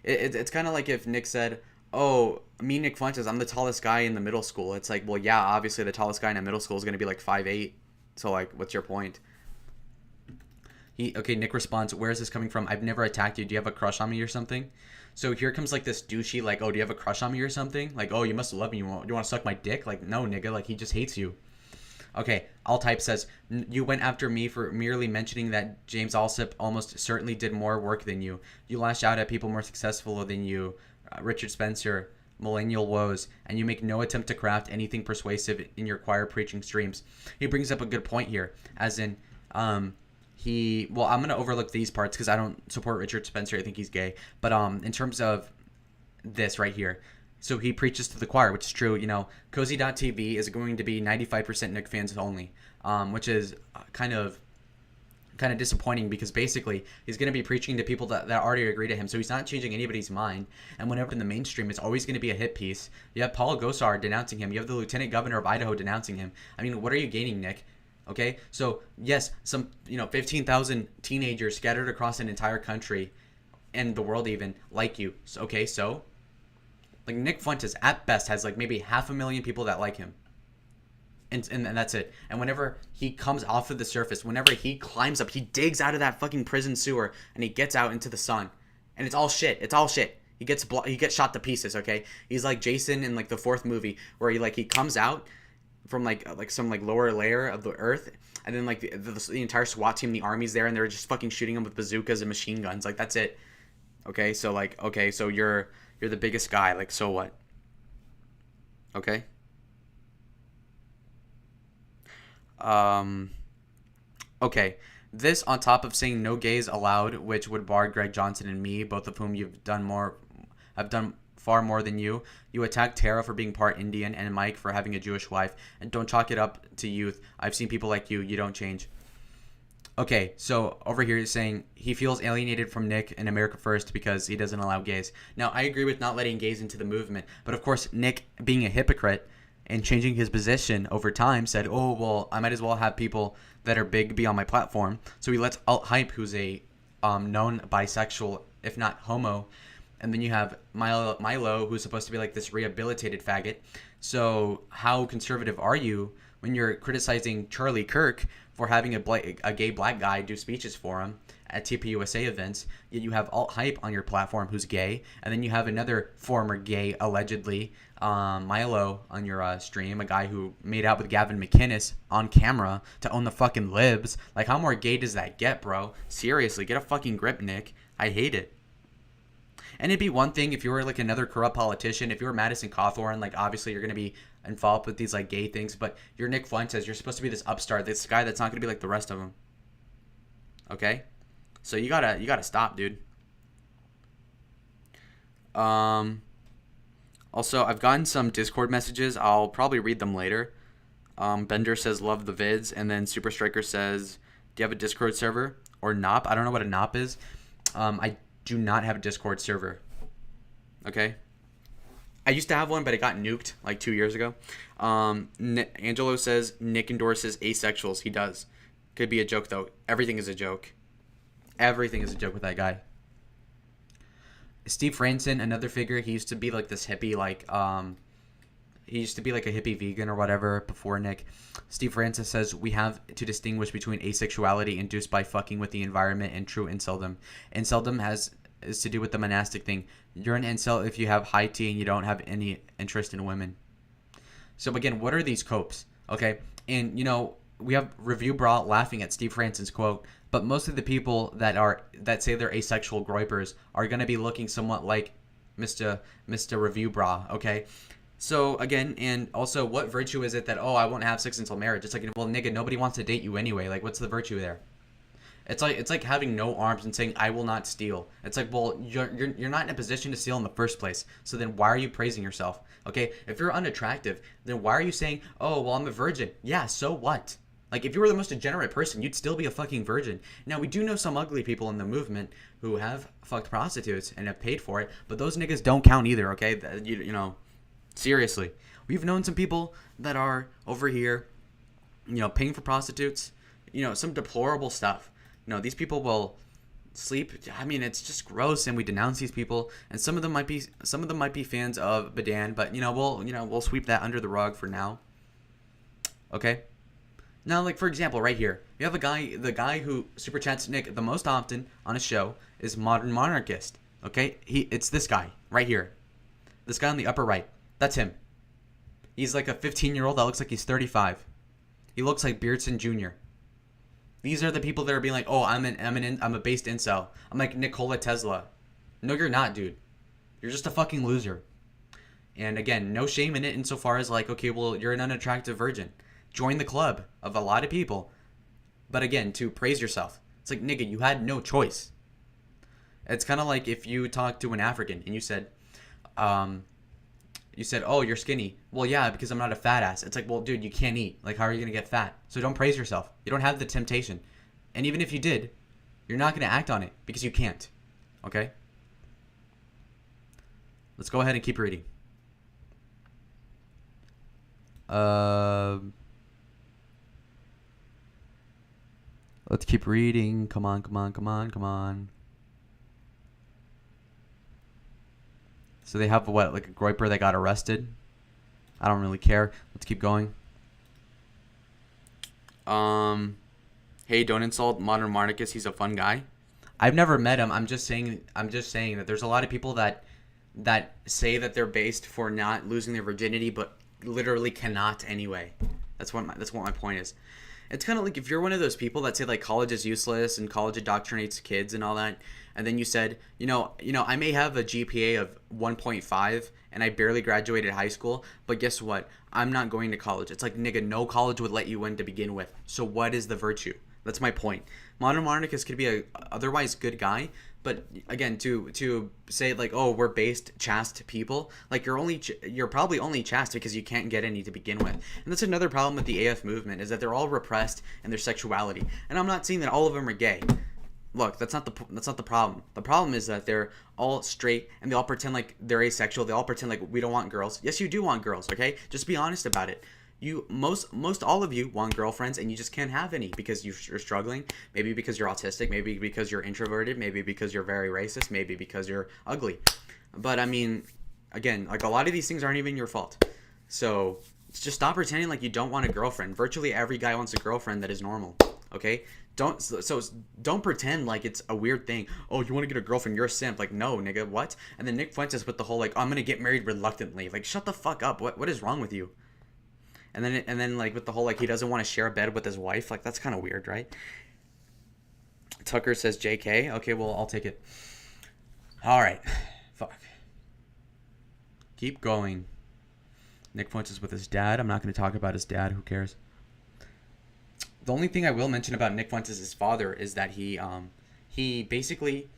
It's kind of like if Nick said, oh, me, Nick Fuentes, I'm the tallest guy in the middle school. It's like, well, yeah, obviously the tallest guy in a middle school is going to be like 5'8". So, like, what's your point? Nick responds, where is this coming from? I've never attacked you. Do you have a crush on me or something? So here comes like this douchey, like, oh, do you have a crush on me or something? Like, oh, you must love me. You want to suck my dick? Like, no, nigga. Like, he just hates you. Okay, Alltype says, you went after me for merely mentioning that James Alsop almost certainly did more work than you. You lash out at people more successful than you, Richard Spencer, Millennial Woes, and you make no attempt to craft anything persuasive in your choir preaching streams. He brings up a good point here, as in, I'm going to overlook these parts because I don't support Richard Spencer. I think he's gay. But in terms of this right here, so he preaches to the choir, which is true. Cozy.tv is going to be 95% Nick fans only, which is kind of disappointing because basically he's going to be preaching to people that already agree to him. So he's not changing anybody's mind. And whenever in the mainstream, it's always going to be a hit piece. You have Paul Gosar denouncing him. You have the Lieutenant Governor of Idaho denouncing him. I mean, what are you gaining, Nick? Okay, so yes, some 15,000 teenagers scattered across an entire country and the world even like you. So, okay, so like Nick Fuentes at best has like maybe 500,000 people that like him, and that's it. And whenever he comes off of the surface, whenever he climbs up, he digs out of that fucking prison sewer and he gets out into the sun, and it's all shit. It's all shit. He gets shot to pieces. Okay, he's like Jason in like the 4th movie where he comes out from like some like lower layer of the earth, and then like the entire SWAT team, the army's there, and they're just fucking shooting him with bazookas and machine guns. Like, that's it. Okay, so so you're the biggest guy. Like, so what? Okay. Okay. This on top of saying no gays allowed, which would bar Greg Johnson and me, both of whom have done far more than you. You attack Tara for being part Indian and Mike for having a Jewish wife, and don't chalk it up to youth. I've seen people like you. You don't change. Okay, so over here he's saying he feels alienated from Nick and America First because he doesn't allow gays. Now, I agree with not letting gays into the movement, but of course, Nick, being a hypocrite and changing his position over time, said, oh, well, I might as well have people that are big be on my platform. So he lets Alt-Hype, who's a known bisexual, if not homo, and then you have Milo, who's supposed to be like this rehabilitated faggot. So how conservative are you when you're criticizing Charlie Kirk for having a gay black guy do speeches for him at TPUSA events, yet you have Alt-Hype on your platform who's gay, and then you have another former gay, allegedly, Milo on your stream, a guy who made out with Gavin McInnes on camera to own the fucking libs. Like, how more gay does that get, bro? Seriously, get a fucking grip, Nick. I hate it. And it'd be one thing if you were like another corrupt politician. If you were Madison Cawthorn, like obviously you're going to be involved with these like gay things. But you're Nick Fuentes. You're supposed to be this upstart, this guy that's not going to be like the rest of them. Okay? So you gotta stop, dude. Also, I've gotten some Discord messages. I'll probably read them later. Bender says, love the vids. And then Super Striker says, do you have a Discord server? Or NOP? I don't know what a NOP is. I do not have a Discord server. Okay? I used to have one, but it got nuked like 2 years ago. Angelo says, Nick endorses asexuals. He does. Could be a joke, though. Everything is a joke. Everything is a joke with that guy. Steve Franson, another figure. He used to be like this hippie, he used to be like a hippie vegan or whatever before Nick. Steve Francis says we have to distinguish between asexuality induced by fucking with the environment and true inceldom. Inceldom is to do with the monastic thing. You're an incel if you have high T and you don't have any interest in women. So again, what are these copes? Okay, and we have Review Bra laughing at Steve Franson's quote, but most of the people that say they're asexual groypers are going to be looking somewhat like Mr. Review Bra. Okay. So again, and also, what virtue is it that I won't have sex until marriage? It's like, well, nigga, nobody wants to date you anyway. Like, what's the virtue there? It's like having no arms and saying I will not steal. It's like, well, you're not in a position to steal in the first place. So then why are you praising yourself? Okay, if you're unattractive, then why are you saying, oh, well, I'm a virgin? Yeah, so what? Like, if you were the most degenerate person, you'd still be a fucking virgin. Now, we do know some ugly people in the movement who have fucked prostitutes and have paid for it, but those niggas don't count either. Okay, seriously, we've known some people that are over here, paying for prostitutes, some deplorable stuff. These people will sleep. I mean, it's just gross, and we denounce these people. And some of them might be fans of Badan, but we'll sweep that under the rug for now. Okay. Now, like for example, right here, we have the guy who super chats Nick the most often on his show is Modern Monarchist. Okay, it's this guy right here, this guy on the upper right. That's him. He's like a 15-year-old that looks like he's 35. He looks like Beardson Jr. These are the people that are being like, oh, I'm a based incel. I'm like Nikola Tesla. No, you're not, dude. You're just a fucking loser. And again, no shame in it insofar as like, okay, well, you're an unattractive virgin. Join the club of a lot of people. But again, to praise yourself. It's like, nigga, you had no choice. It's kind of like if you talk to an African and you said, oh, you're skinny. Well, yeah, because I'm not a fat ass. It's like, well, dude, you can't eat. Like, how are you going to get fat? So don't praise yourself. You don't have the temptation. And even if you did, you're not going to act on it because you can't. Okay? Let's go ahead and keep reading. Let's keep reading. Come on. So they have what, like a groyper that got arrested? I don't really care. Let's keep going. Hey, don't insult Modern Monarchist. He's a fun guy. I've never met him. I'm just saying that there's a lot of people that say that they're based for not losing their virginity, but literally cannot anyway. That's what my point is. It's kind of like if you're one of those people that say like college is useless and college indoctrinates kids and all that, and then you said, I may have a GPA of 1.5 and I barely graduated high school, but guess what? I'm not going to college. It's like, nigga, no college would let you in to begin with. So what is the virtue? That's my point. Modern Monarchist could be a otherwise good guy, but again, to say like, oh, we're based chaste people, like you're probably only chaste because you can't get any to begin with. And that's another problem with the AF movement, is that they're all repressed in their sexuality. And I'm not saying that all of them are gay. Look, that's not the problem. The problem is that they're all straight and they all pretend like they're asexual. They all pretend like we don't want girls. Yes, you do want girls, okay? Just be honest about it. You most all of you want girlfriends and you just can't have any because you're struggling. Maybe because you're autistic, maybe because you're introverted, maybe because you're very racist, maybe because you're ugly. But I mean, again, like a lot of these things aren't even your fault. So just stop pretending like you don't want a girlfriend. Virtually every guy wants a girlfriend that is normal. Okay? Don't pretend like it's a weird thing. Oh, you want to get a girlfriend? You're a simp. Like, no, nigga, what? And then Nick Fuentes with the whole like, I'm gonna get married reluctantly. Like, shut the fuck up. What is wrong with you? And then like with the whole like he doesn't want to share a bed with his wife. Like, that's kind of weird, right? Tucker says JK. Okay, well, I'll take it. All right. Fuck. Keep going. Nick Fuentes with his dad. I'm not going to talk about his dad. Who cares? The only thing I will mention about Nick Fuentes' father is that he basically,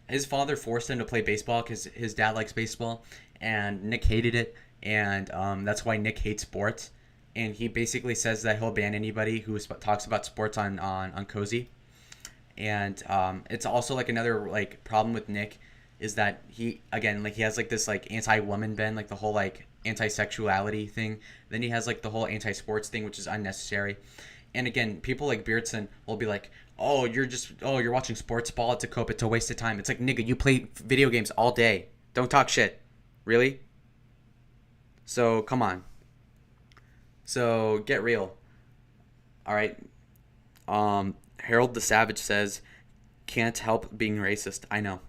his father forced him to play baseball because his dad likes baseball, and Nick hated it, and that's why Nick hates sports. And he basically says that he'll ban anybody who talks about sports on Cozy. And it's also like another like problem with Nick is that he has like this like anti-woman bend, like the whole like anti-sexuality thing. Then he has like the whole anti-sports thing, which is unnecessary. And again, people like Beardson will be like, you're watching sports ball. It's a cope. It's a waste of time. It's like, nigga, you play video games all day. Don't talk shit. Really? So come on. So get real. All right. Harold the Savage says, can't help being racist. I know.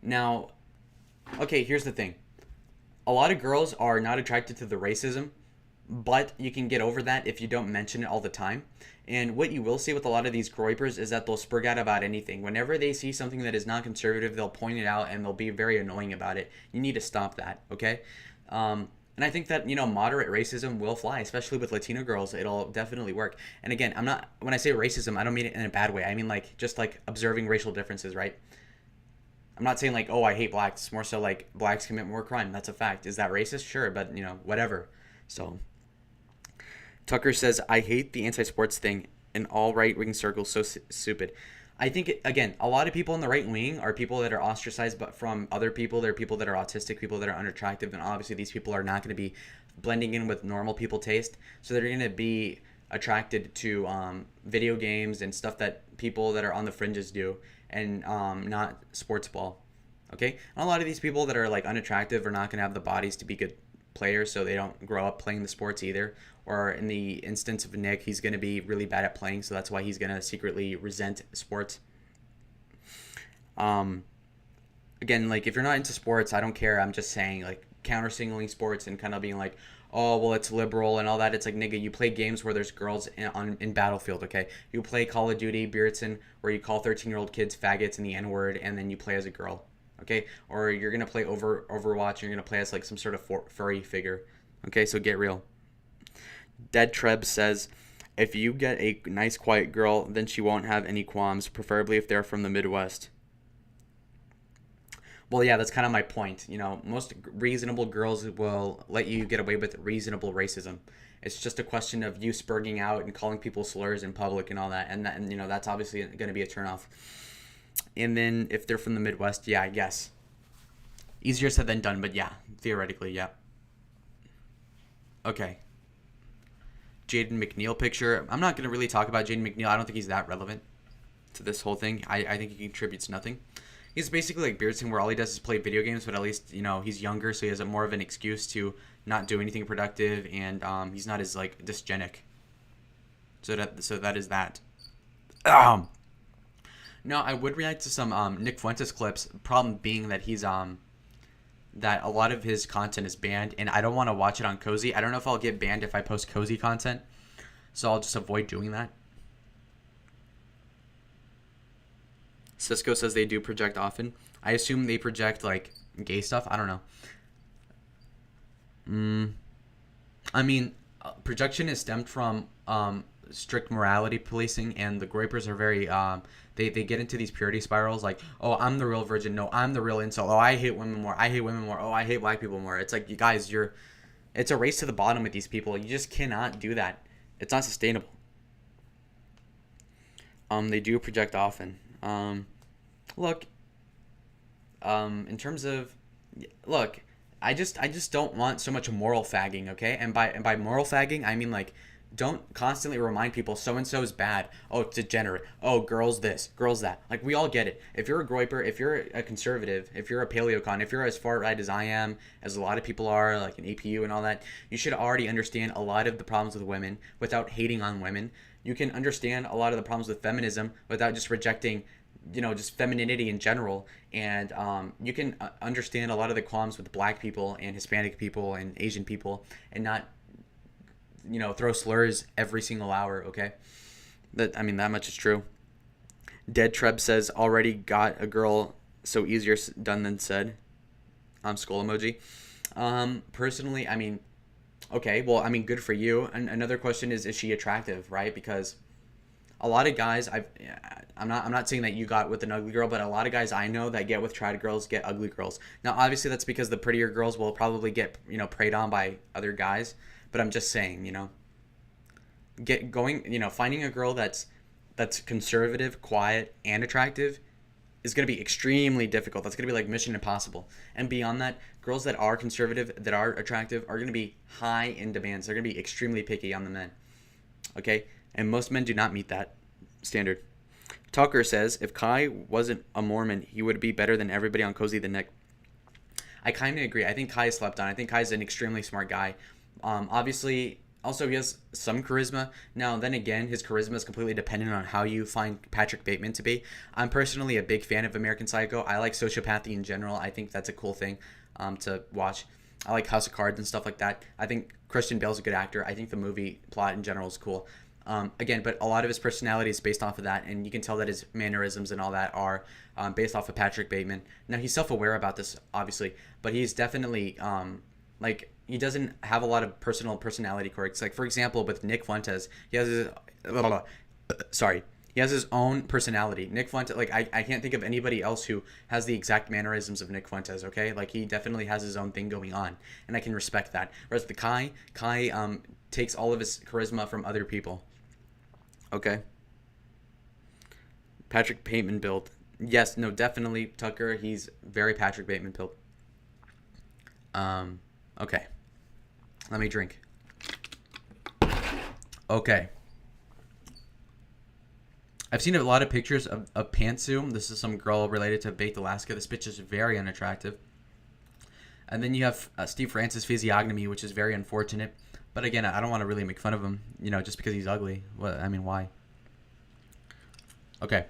Now, okay, here's the thing. A lot of girls are not attracted to the racism, but you can get over that if you don't mention it all the time. And what you will see with a lot of these groypers is that they'll spurg out about anything. Whenever they see something that is not conservative, they'll point it out and they'll be very annoying about it. You need to stop that, okay? And I think that, moderate racism will fly, especially with Latino girls. It'll definitely work. And again, when I say racism, I don't mean it in a bad way. I mean just observing racial differences, right? I'm not saying oh, I hate blacks. It's more so blacks commit more crime. That's a fact. Is that racist? Sure, but whatever. So Tucker says, I hate the anti-sports thing in all right-wing circles. So stupid. I think, again, a lot of people in the right wing are people that are ostracized but from other people. They're people that are autistic, people that are unattractive, and obviously these people are not going to be blending in with normal people taste. So they're going to be attracted to video games and stuff that people that are on the fringes do, and not sports ball. Okay? And a lot of these people that are unattractive are not going to have the bodies to be good players, so they don't grow up playing the sports either. Or in the instance of Nick, he's going to be really bad at playing, so that's why he's going to secretly resent sports. Again, if you're not into sports, I don't care. I'm just saying, counter-singling sports and kind of being oh, well, it's liberal and all that. It's nigga, you play games where there's girls in Battlefield, okay? You play Call of Duty, Beardson, where you call 13-year-old kids faggots and the N-word, and then you play as a girl, okay? Or you're going to play Overwatch, and you're going to play as, some sort of furry figure, okay? So get real. Dead Treb says, if you get a nice quiet girl, then she won't have any qualms, preferably if they're from the Midwest. Well, yeah, that's kind of my point. Most reasonable girls will let you get away with reasonable racism. It's just a question of you spurging out and calling people slurs in public and all that. And that's obviously going to be a turnoff. And then if they're from the Midwest, yeah, I guess. Easier said than done, but yeah, theoretically, yeah. Okay. Jaden McNeil picture. I'm not going to really talk about Jaden McNeil. I don't think he's that relevant to this whole thing. I think he contributes nothing. He's basically like Beardson, where all he does is play video games, but at least, he's younger, so he has more of an excuse to not do anything productive, and he's not as, dysgenic. So that is that. No, I would react to some Nick Fuentes clips, problem being that he's, that a lot of his content is banned, and I don't want to watch it on Cozy. I don't know if I'll get banned if I post Cozy content, so I'll just avoid doing that. Cisco says they do project often. I assume they project, gay stuff. I don't know. I mean, projection is stemmed from strict morality policing, and the groypers are very, they get into these purity spirals, oh, I'm the real virgin. No, I'm the real incel. Oh, I hate women more. I hate women more. Oh, I hate black people more. It's you guys, it's a race to the bottom with these people. You just cannot do that. It's not sustainable. They do project often. Look, in terms of, look, I just don't want so much moral fagging, okay? And by moral fagging, I mean don't constantly remind people so-and-so is bad. Oh, it's degenerate. Oh, girls this, girls that. We all get it. If you're a groyper, if you're a conservative, if you're a paleocon, if you're as far right as I am, as a lot of people are, an APU and all that, you should already understand a lot of the problems with women without hating on women. You can understand a lot of the problems with feminism without just rejecting, just femininity in general. And you can understand a lot of the qualms with black people and Hispanic people and Asian people, and not throw slurs every single hour, okay? That much is true. Dead Treb says, already got a girl, so easier done than said. Skull emoji. Personally, okay, well, good for you. And another question is she attractive, right? Because a lot of guys, I'm not saying that you got with an ugly girl, but a lot of guys I know that get with tried girls get ugly girls. Now, obviously, that's because the prettier girls will probably get, preyed on by other guys. But I'm just saying, finding a girl that's conservative, quiet, and attractive is going to be extremely difficult. That's going to be Mission Impossible. And beyond that, girls that are conservative, that are attractive, are going to be high in demands. They're going to be extremely picky on the men. Okay? And most men do not meet that. standard. Tucker says, if Kai wasn't a Mormon, he would be better than everybody on Cozy the Nick. I kind of agree. I think Kai slept on. I think Kai's an extremely smart guy. Obviously, also he has some charisma. Now, then again, his charisma is completely dependent on how you find Patrick Bateman to be. I'm personally a big fan of American Psycho. I like sociopathy in general. I think that's a cool thing to watch. I like House of Cards and stuff like that. I think Christian Bale's a good actor. I think the movie plot in general is cool. Again, but a lot of his personality is based off of that, and you can tell that his mannerisms and all that are based off of Patrick Bateman. Now, he's self-aware about this, obviously, but he's definitely, he doesn't have a lot of personality quirks. Like, for example, with Nick Fuentes, he has his own personality. Nick Fuentes, like, I can't think of anybody else who has the exact mannerisms of Nick Fuentes, okay? Like, he definitely has his own thing going on, and I can respect that. Whereas the Kai takes all of his charisma from other people. Okay. Patrick Bateman build. Yes, no, definitely Tucker. He's very Patrick Bateman build. Okay. Let me drink. Okay. I've seen a lot of pictures of Pantsu. This is some girl related to Baked Alaska. This bitch is very unattractive. And then you have Steve Francis' physiognomy, which is very unfortunate. But again, I don't want to really make fun of him, just because he's ugly. What? I mean, why? Okay.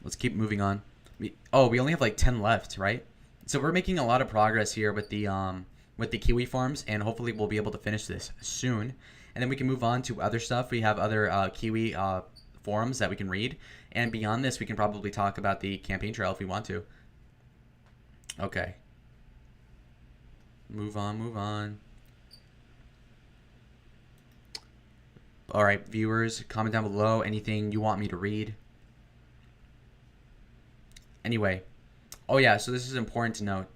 Let's keep moving on. We only have like 10 left, right? So we're making a lot of progress here with the Kiwi farms, and hopefully we'll be able to finish this soon. And then we can move on to other stuff. We have other Kiwi forums that we can read. And beyond this, we can probably talk about the campaign trail if we want to. Okay. Move on. All right, viewers, comment down below anything you want me to read. Anyway. Oh, yeah, so this is important to note.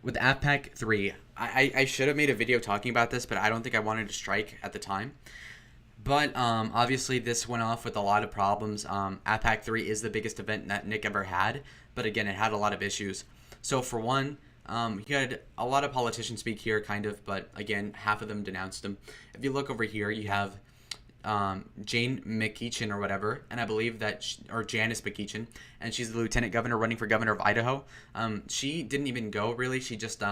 With AFPAC 3, I should have made a video talking about this, but I don't think I wanted to strike at the time. But obviously, this went off with a lot of problems. AFPAC 3 is the biggest event that Nick ever had, but again, it had a lot of issues. So for one, he had a lot of politicians speak here, kind of, but again, half of them denounced him. If you look over here, you have Jane McEachin or whatever, and I believe that or Janice McEachin, and she's the lieutenant governor running for governor of Idaho. She didn't even go, really. She just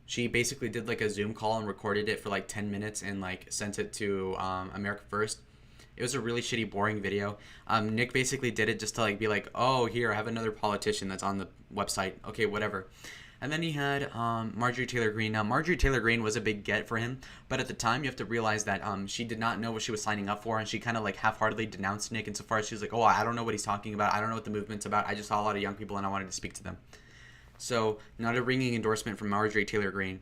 she basically did like a Zoom call and recorded it for like 10 minutes and like sent it to America First. It was a really shitty, boring video. Nick basically did it just to like be like, oh, here, I have another politician that's on the website. Okay, whatever. And then he had Marjorie Taylor Greene. Now, Marjorie Taylor Greene was a big get for him, but at the time, you have to realize that she did not know what she was signing up for, and she kind of like half-heartedly denounced Nick insofar as she was like, oh, I don't know what he's talking about. I don't know what the movement's about. I just saw a lot of young people, and I wanted to speak to them. So, not a ringing endorsement from Marjorie Taylor Greene.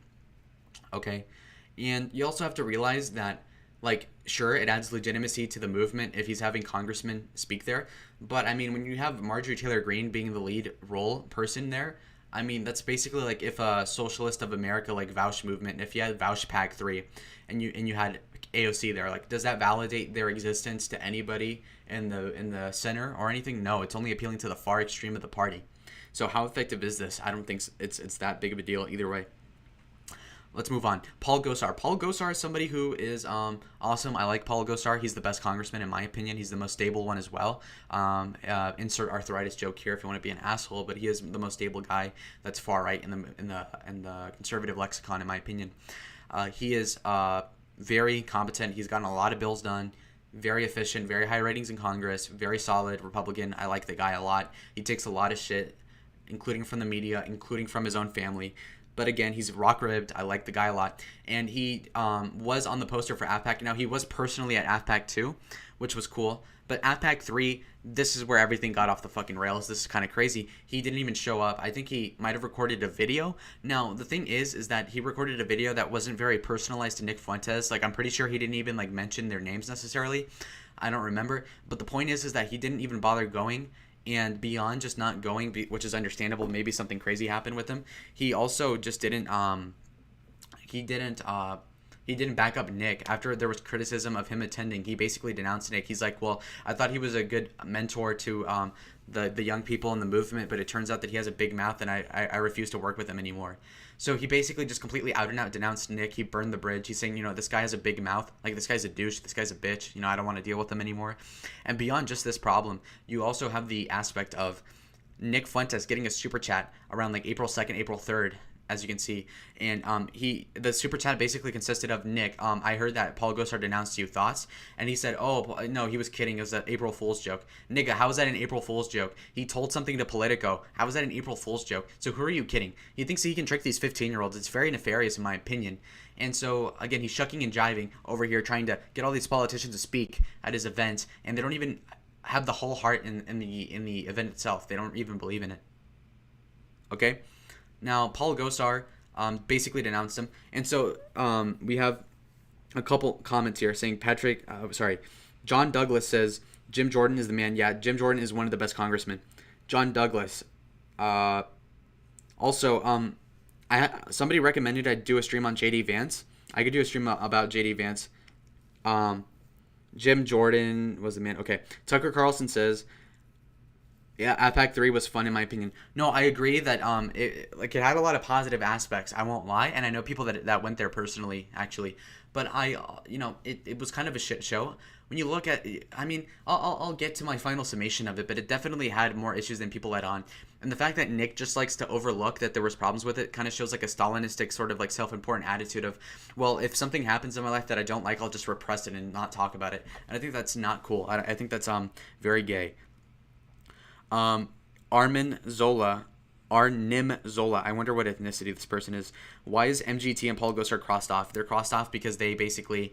Okay? And you also have to realize that, like, sure, it adds legitimacy to the movement if he's having congressmen speak there, but, I mean, when you have Marjorie Taylor Greene being the lead role person there, I mean, that's basically like if a Socialist of America, like Vouch movement, if you had Vouch PAC 3 and you had AOC there, like, does that validate their existence to anybody in the center or anything? No, it's only appealing to the far extreme of the party. So how effective is this? I don't think it's that big of a deal either way. Let's move on. Paul Gosar. Paul Gosar is somebody who is awesome. I like Paul Gosar. He's the best congressman in my opinion. He's the most stable one as well. Insert arthritis joke here if you want to be an asshole, but he is the most stable guy that's far right in the conservative lexicon in my opinion. He is very competent. He's gotten a lot of bills done. Very efficient. Very high ratings in Congress. Very solid Republican. I like the guy a lot. He takes a lot of shit, including from the media, including from his own family. But again, he's rock-ribbed. I like the guy a lot. And he was on the poster for AFPAC. Now, he was personally at AFPAC 2, which was cool. But AFPAC 3, this is where everything got off the fucking rails. This is kind of crazy. He didn't even show up. I think he might have recorded a video. Now, the thing is that he recorded a video that wasn't very personalized to Nick Fuentes. Like, I'm pretty sure he didn't even, like, mention their names necessarily. I don't remember. But the point is that he didn't even bother going. And beyond just not going, which is understandable, maybe something crazy happened with him. He also just didn't he didn't back up Nick after there was criticism of him attending. He basically denounced Nick. He's like, well, I thought he was a good mentor to the young people in the movement, but it turns out that he has a big mouth, and I refuse to work with him anymore. So he basically just completely out and out denounced Nick. He burned the bridge. He's saying, this guy has a big mouth. Like, this guy's a douche. This guy's a bitch. I don't want to deal with him anymore. And beyond just this problem, you also have the aspect of Nick Fuentes getting a super chat around like April 2nd, April 3rd, as you can see. And the super chat basically consisted of Nick. I heard that Paul Gosar denounced you. Thoughts? And he said, oh, no, he was kidding. It was an April Fool's joke. Nigga, how is that an April Fool's joke? He told something to Politico. How is that an April Fool's joke? So who are you kidding? He thinks he can trick these 15-year-olds. It's very nefarious in my opinion. And so, again, he's shucking and jiving over here trying to get all these politicians to speak at his event. And they don't even have the whole heart in the event itself. They don't even believe in it. Okay? Now, Paul Gosar basically denounced him. And so we have a couple comments here saying John Douglas says, Jim Jordan is the man. Yeah, Jim Jordan is one of the best congressmen. John Douglas. Somebody recommended I do a stream on J.D. Vance. I could do a stream about J.D. Vance. Jim Jordan was the man. Okay. Tucker Carlson says, yeah, AFPAC 3 was fun in my opinion. No, I agree that it had a lot of positive aspects. I won't lie, and I know people that went there personally actually, but it was kind of a shit show. When you look at, I'll get to my final summation of it, but it definitely had more issues than people let on. And the fact that Nick just likes to overlook that there was problems with it kind of shows like a Stalinistic sort of like self-important attitude of, well, if something happens in my life that I don't like, I'll just repress it and not talk about it. And I think that's not cool. I think that's very gay. Arnim Zola. I wonder what ethnicity this person is. Why is MGT and Paul Gosar crossed off? They're crossed off because they basically,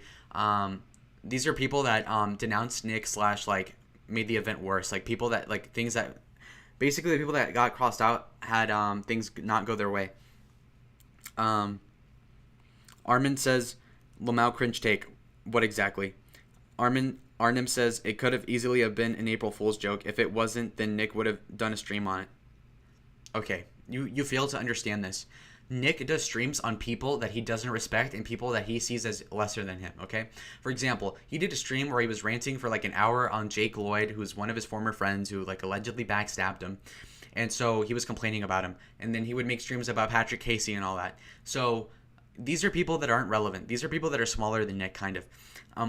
these are people that denounced Nick / made the event worse. Like people that things that, basically the people that got crossed out had things not go their way. Armin says, Lamau cringe take. What exactly? Arnim says it could have easily have been an April Fool's joke. If it wasn't, then Nick would have done a stream on it. Okay, you fail to understand this. Nick does streams on people that he doesn't respect and people that he sees as lesser than him, okay? For example, he did a stream where he was ranting for like an hour on Jake Lloyd, who's one of his former friends who allegedly backstabbed him. And so he was complaining about him. And then he would make streams about Patrick Casey and all that. So these are people that aren't relevant. These are people that are smaller than Nick, kind of.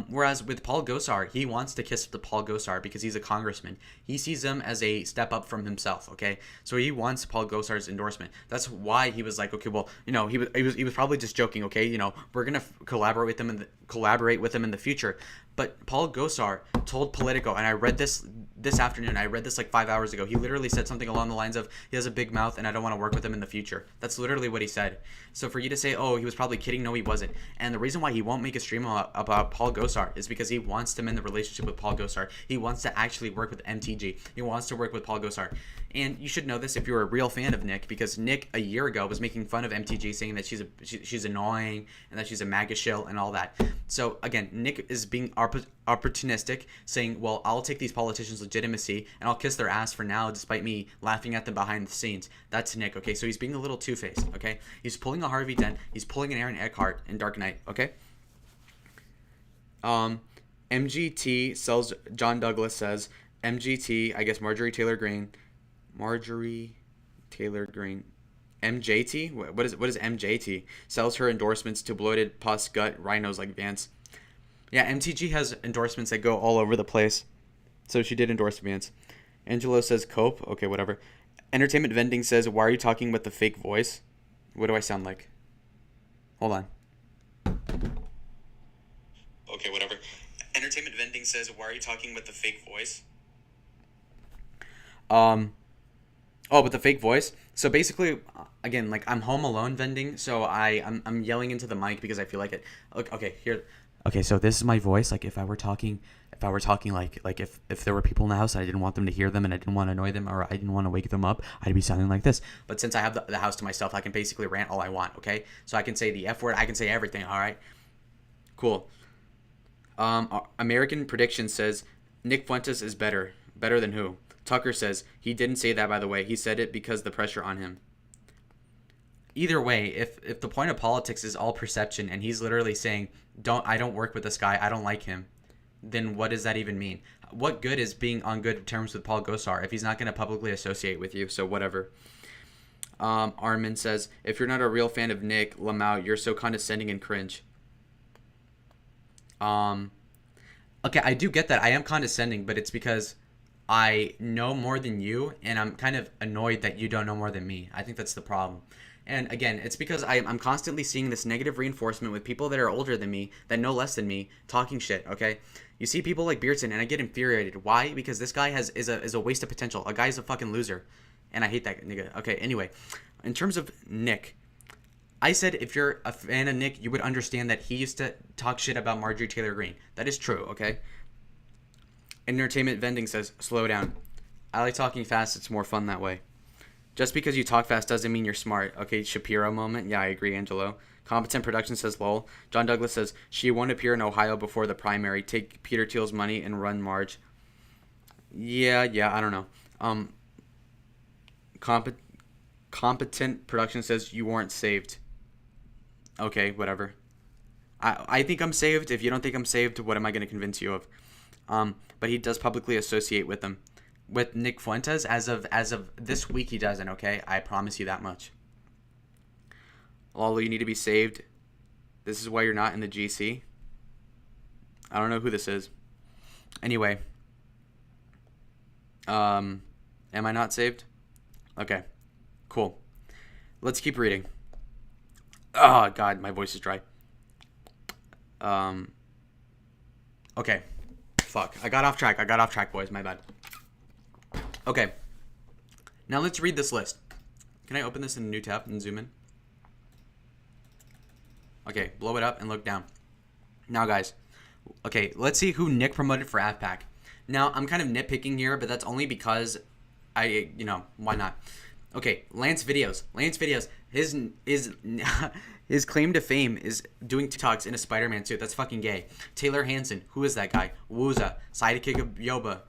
Whereas with Paul Gosar, he wants to kiss the Paul Gosar because he's a congressman. He sees him as a step up from himself, okay? So he wants Paul Gosar's endorsement. That's why he was like, okay, well, he was probably just joking, okay? We're going to collaborate with him in the future. But Paul Gosar told Politico, and I read this afternoon. I read this 5 hours ago. He literally said something along the lines of, he has a big mouth and I don't want to work with him in the future. That's literally what he said. So for you to say, oh, he was probably kidding, no, he wasn't. And the reason why he won't make a stream about Paul Gosar is because he wants to mend the relationship with Paul Gosar. He wants to actually work with MTG. He wants to work with Paul Gosar. And you should know this if you're a real fan of Nick, because Nick a year ago was making fun of MTG, saying that she's annoying and that she's a MAGA shill and all that. So again, Nick is being opportunistic, saying, well, I'll take these politicians' legitimacy and I'll kiss their ass for now despite me laughing at them behind the scenes. That's Nick, okay? So he's being a little two-faced, okay? He's pulling a Harvey Dent. He's pulling an Aaron Eckhart in Dark Knight, okay? MGT sells, John Douglas says, MGT, I guess Marjorie Taylor Greene, MJT? What is MJT? Sells her endorsements to bloated pus gut rhinos like Vance. Yeah, MTG has endorsements that go all over the place. So she did endorse Vance. Angelo says cope. Okay, whatever. Entertainment Vending says, why are you talking with the fake voice? What do I sound like? Hold on. Okay, whatever. Entertainment Vending says, why are you talking with the fake voice? Oh, but the fake voice. So basically, again, I'm home alone vending, so I'm yelling into the mic because I feel like it. Okay, here. Okay, so this is my voice. If I were talking, if there were people in the house and I didn't want them to hear them and I didn't want to annoy them or I didn't want to wake them up, I'd be sounding like this. But since I have the house to myself, I can basically rant all I want. Okay, so I can say the F word. I can say everything. All right, cool. American Prediction says Nick Fuentes is better. Better than who? Tucker says he didn't say that, by the way. He said it because the pressure on him. either way, if the point of politics is all perception and he's literally saying, I don't work with this guy, I don't like him, then what does that even mean? What good is being on good terms with Paul Gosar if he's not going to publicly associate with you? So whatever. Armin says, if you're not a real fan of Nick Lamau, you're so condescending and cringe. Okay, I do get that. I am condescending, but it's because I know more than you, and I'm kind of annoyed that you don't know more than me. I think that's the problem. And again, it's because I'm constantly seeing this negative reinforcement with people that are older than me, that know less than me, talking shit, okay? You see people like Beardson, and I get infuriated. Why? Because this guy is a waste of potential. A guy's a fucking loser. And I hate that nigga. Okay, anyway. In terms of Nick, I said if you're a fan of Nick, you would understand that he used to talk shit about Marjorie Taylor Greene. That is true, okay? Entertainment Vending says, slow down. I like talking fast. It's more fun that way. Just because you talk fast doesn't mean you're smart. Okay, Shapiro moment. Yeah, I agree, Angelo. Competent Production says, lol. John Douglas says, she won't appear in Ohio before the primary. Take Peter Thiel's money and run Marge. Yeah, I don't know. Competent Production says, you weren't saved. Okay, whatever. I think I'm saved. If you don't think I'm saved, what am I going to convince you of? But he does publicly associate with them. With Nick Fuentes, as of this week, he doesn't, okay? I promise you that much. Lolo, you need to be saved. This is why you're not in the GC. I don't know who this is. Anyway. Am I not saved? Okay. Cool. Let's keep reading. Oh, God, my voice is dry. Okay. Fuck. I got off track, boys. My bad. Okay. Now let's read this list. Can I open this in a new tab and zoom in? Okay, blow it up and look down. Now, guys. Okay, let's see who Nick promoted for AFPAC. Now, I'm kind of nitpicking here, but that's only because why not? Okay, Lance Videos. His claim to fame is doing TikToks in a Spider-Man suit. That's fucking gay. Taylor Hansen. Who is that guy? Wooza. Sidekick of Yoba.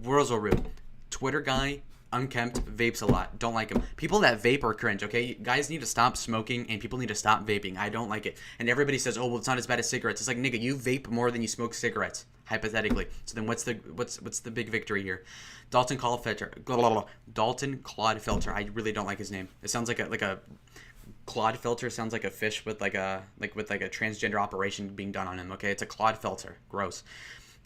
Wurzelsrud. Twitter guy. Unkempt. Vapes a lot. Don't like him. People that vape are cringe, okay? You guys need to stop smoking and people need to stop vaping. I don't like it. And everybody says, oh, well, it's not as bad as cigarettes. It's like, nigga, you vape more than you smoke cigarettes, hypothetically. So then what's the big victory here? Dalton Clodfelter. Dalton Clodfelter. I really don't like his name. It sounds like a Clodfelter sounds like a fish with like a transgender operation being done on him. Okay, it's a Clodfelter. Gross.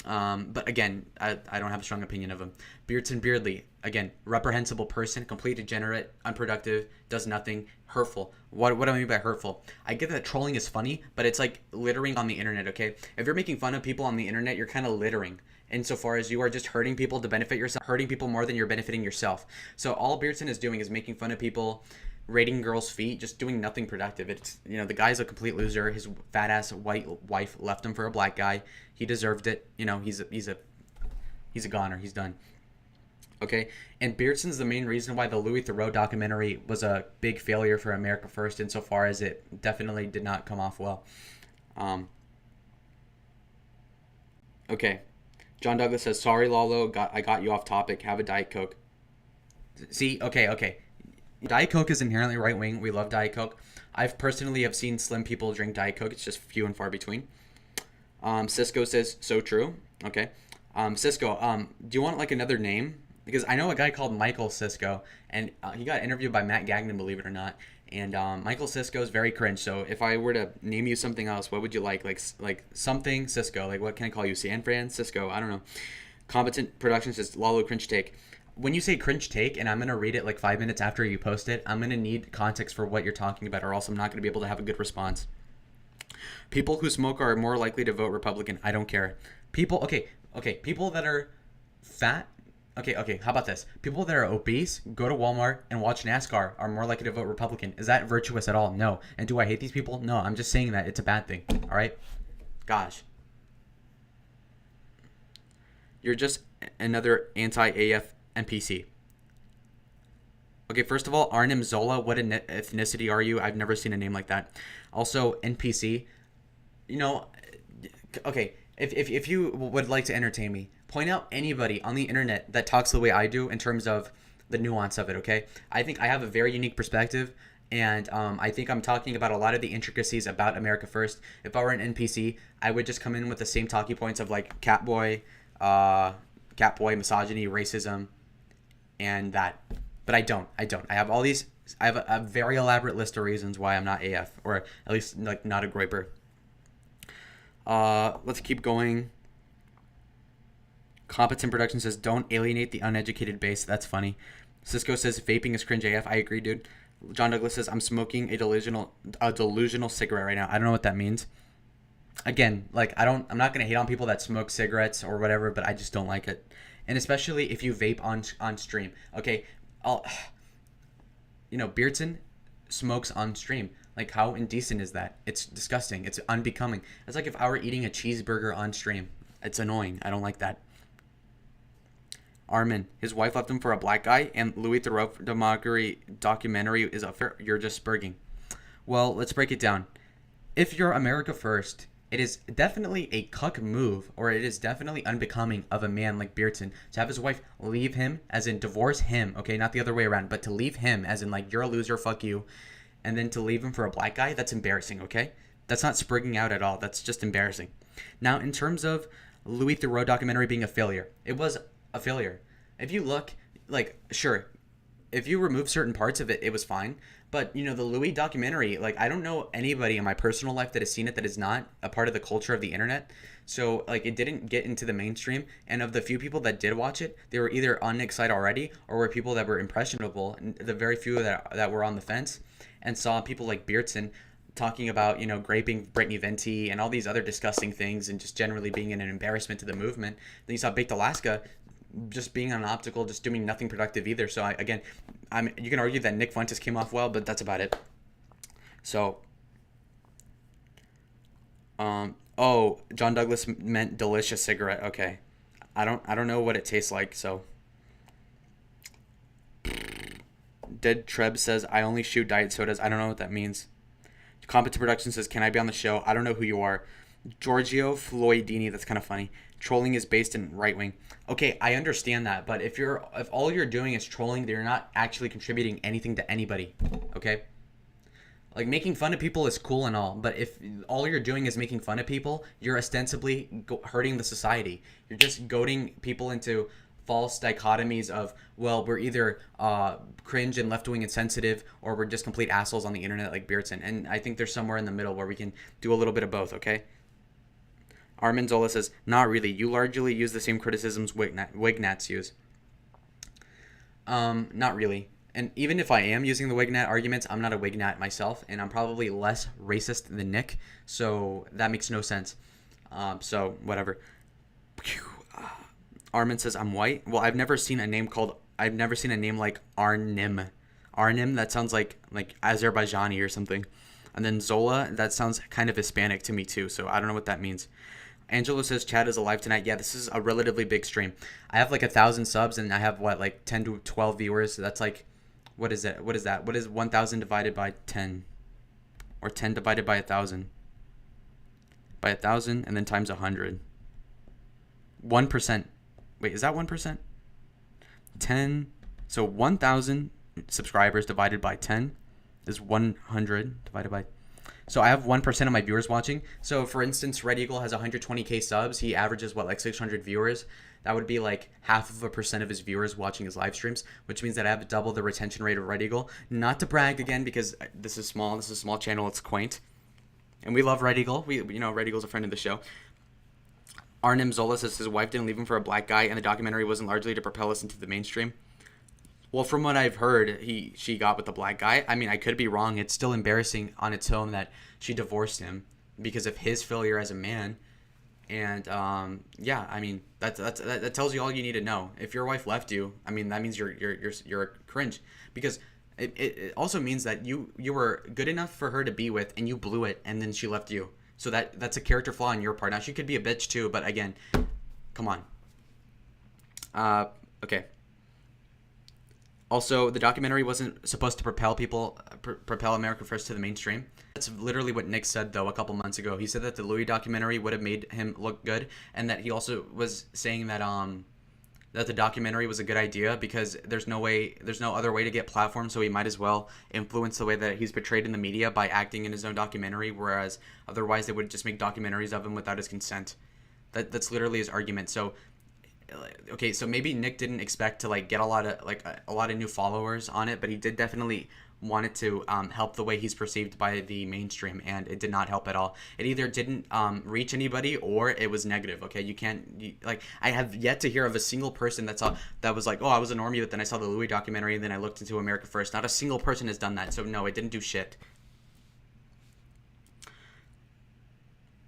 But again, I don't have a strong opinion of him. Beardson Beardly, again, reprehensible person, complete degenerate, unproductive, does nothing, hurtful. What do I mean by hurtful? I get that trolling is funny, but it's like littering on the internet, okay? If you're making fun of people on the internet, you're kind of littering. Insofar as you are just hurting people to benefit yourself, hurting people more than you're benefiting yourself. So all Beardson is doing is making fun of people, rating girls' feet, just doing nothing productive. It's, the guy's a complete loser. His fat ass white wife left him for a black guy. He deserved it. He's a goner. He's done. Okay, and Beardson's the main reason why the Louis Theroux documentary was a big failure for America First, insofar as it definitely did not come off well. Okay, John Douglas says, sorry, Lalo, I got you off topic. Have a Diet Coke. See, okay. Diet Coke is inherently right-wing. We love Diet Coke. I've personally have seen slim people drink Diet Coke. It's just few and far between. Cisco says, so true. Okay. Cisco, do you want like another name? Because I know a guy called Michael Cisco, and he got interviewed by Matt Gagnon, believe it or not. And Michael Cisco is very cringe. So if I were to name you something else, what would you like? Like something Cisco. Like what can I call you? San Francisco? I don't know. Competent Production says, Lalo cringe take. When you say cringe take, and I'm going to read it like 5 minutes after you post it, I'm going to need context for what you're talking about, or else I'm not going to be able to have a good response. People who smoke are more likely to vote Republican. I don't care. People that are fat. Okay, how about this? People that are obese, go to Walmart and watch NASCAR are more likely to vote Republican. Is that virtuous at all? No. And do I hate these people? No, I'm just saying that it's a bad thing. All right? Gosh. You're just another anti-AF NPC. Okay, first of all, Arnim Zola, what ethnicity are you? I've never seen a name like that. Also, NPC. Okay, if you would like to entertain me, point out anybody on the internet that talks the way I do in terms of the nuance of it, okay? I think I have a very unique perspective, And I think I'm talking about a lot of the intricacies about America First. If I were an NPC, I would just come in with the same talking points of like catboy, misogyny, racism, and that. But I don't. I have all these. I have a very elaborate list of reasons why I'm not AF, or at least like not a groiper. Let's keep going. Competent Production says, don't alienate the uneducated base. That's funny. Cisco says, vaping is cringe AF. I agree, dude. John Douglas says, I'm smoking a delusional cigarette right now. I don't know what that means. Again, like, I'm not going to hate on people that smoke cigarettes or whatever, but I just don't like it. And especially if you vape on stream. Okay, Beardson smokes on stream. Like, how indecent is that? It's disgusting. It's unbecoming. It's like if I were eating a cheeseburger on stream. It's annoying. I don't like that. Armin, his wife left him for a black guy, and Louis Theroux documentary is up for. You're just spurging. Well, let's break it down. If you're America First, it is definitely a cuck move, or it is definitely unbecoming of a man like Beardson to have his wife leave him, as in divorce him, okay, not the other way around, but to leave him, as in like, you're a loser, fuck you, and then to leave him for a black guy. That's embarrassing, okay? That's not sprigging out at all. That's just embarrassing. Now, in terms of Louis Theroux documentary being a failure, it was a failure. If you look, like, sure, if you remove certain parts of it, it was fine. But, the Louis documentary, like, I don't know anybody in my personal life that has seen it that is not a part of the culture of the internet. So, like, it didn't get into the mainstream. And of the few people that did watch it, they were either on Nick's side already or were people that were impressionable. And the very few that were on the fence and saw people like Beardson talking about, graping Brittany Venti and all these other disgusting things and just generally being an embarrassment to the movement. Then you saw Baked Alaska just being on an optical, just doing nothing productive either. So you can argue that Nick Fuentes came off well, but that's about it. So, John Douglas meant delicious cigarette. Okay, I don't know what it tastes like. So, Dead Treb says, I only shoot diet sodas. I don't know what that means. Competent Production says, can I be on the show? I don't know who you are. Giorgio Floydini, that's kind of funny. Trolling is based in right wing. Okay, I understand that, but if all you're doing is trolling, then you're not actually contributing anything to anybody. Okay? Like, making fun of people is cool and all, but if all you're doing is making fun of people, you're ostensibly hurting the society. You're just goading people into false dichotomies of, well, we're either cringe and left-wing and sensitive, or we're just complete assholes on the internet like Beardson. And I think there's somewhere in the middle where we can do a little bit of both, okay? Armin Zola says, not really. You largely use the same criticisms Wignats use. Not really. And even if I am using the Wignat arguments, I'm not a Wignat myself, and I'm probably less racist than Nick, so that makes no sense. So, whatever. Armin says, I'm white. Well, I've never seen a name like Arnim. Arnim, that sounds like Azerbaijani or something. And then Zola, that sounds kind of Hispanic to me too, so I don't know what that means. Angelo says, Chad is alive tonight. Yeah, this is a relatively big stream. I have like 1,000 subs, and I have, 10 to 12 viewers. So that's like, what is that? What is 1,000 divided by 10? Or 10 divided by 1,000? By 1,000, and then times 100. 1%. Wait, is that 1%? 10. So 1,000 subscribers divided by 10 is 100 divided by. So I have 1% of my viewers watching. So for instance, Red Eagle has 120k subs. He averages 600 viewers. That would be like 0.5% of his viewers watching his live streams, which means that I have double the retention rate of Red Eagle. Not to brag again, because this is small. This is a small channel. It's quaint, and we love Red Eagle. Red Eagle's a friend of the show. Arnim Zola says his wife didn't leave him for a black guy, and the documentary wasn't largely to propel us into the mainstream. Well, from what I've heard, she got with the black guy. I mean, I could be wrong. It's still embarrassing on its own that she divorced him because of his failure as a man. And yeah, I mean, that tells you all you need to know. If your wife left you, I mean, that means you're a cringe, because it also means that you were good enough for her to be with, and you blew it, and then she left you. So that's a character flaw on your part. Now, she could be a bitch too, but again, come on. Okay. Also, the documentary wasn't supposed to propel America First to the mainstream. That's literally what Nick said, though, a couple months ago. He said that the Louis documentary would have made him look good, and that he also was saying that that the documentary was a good idea because there's no other way to get platforms, so he might as well influence the way that he's portrayed in the media by acting in his own documentary, whereas otherwise they would just make documentaries of him without his consent. That's literally his argument. So okay, so maybe Nick didn't expect to like get a lot of new followers on it, but he did definitely want it to help the way he's perceived by the mainstream, and it did not help at all. It either didn't reach anybody or it was negative. Okay, I have yet to hear of a single person that was like, oh, I was a normie, but then I saw the Louis documentary and then I looked into America First. Not a single person has done that. So no, it didn't do shit.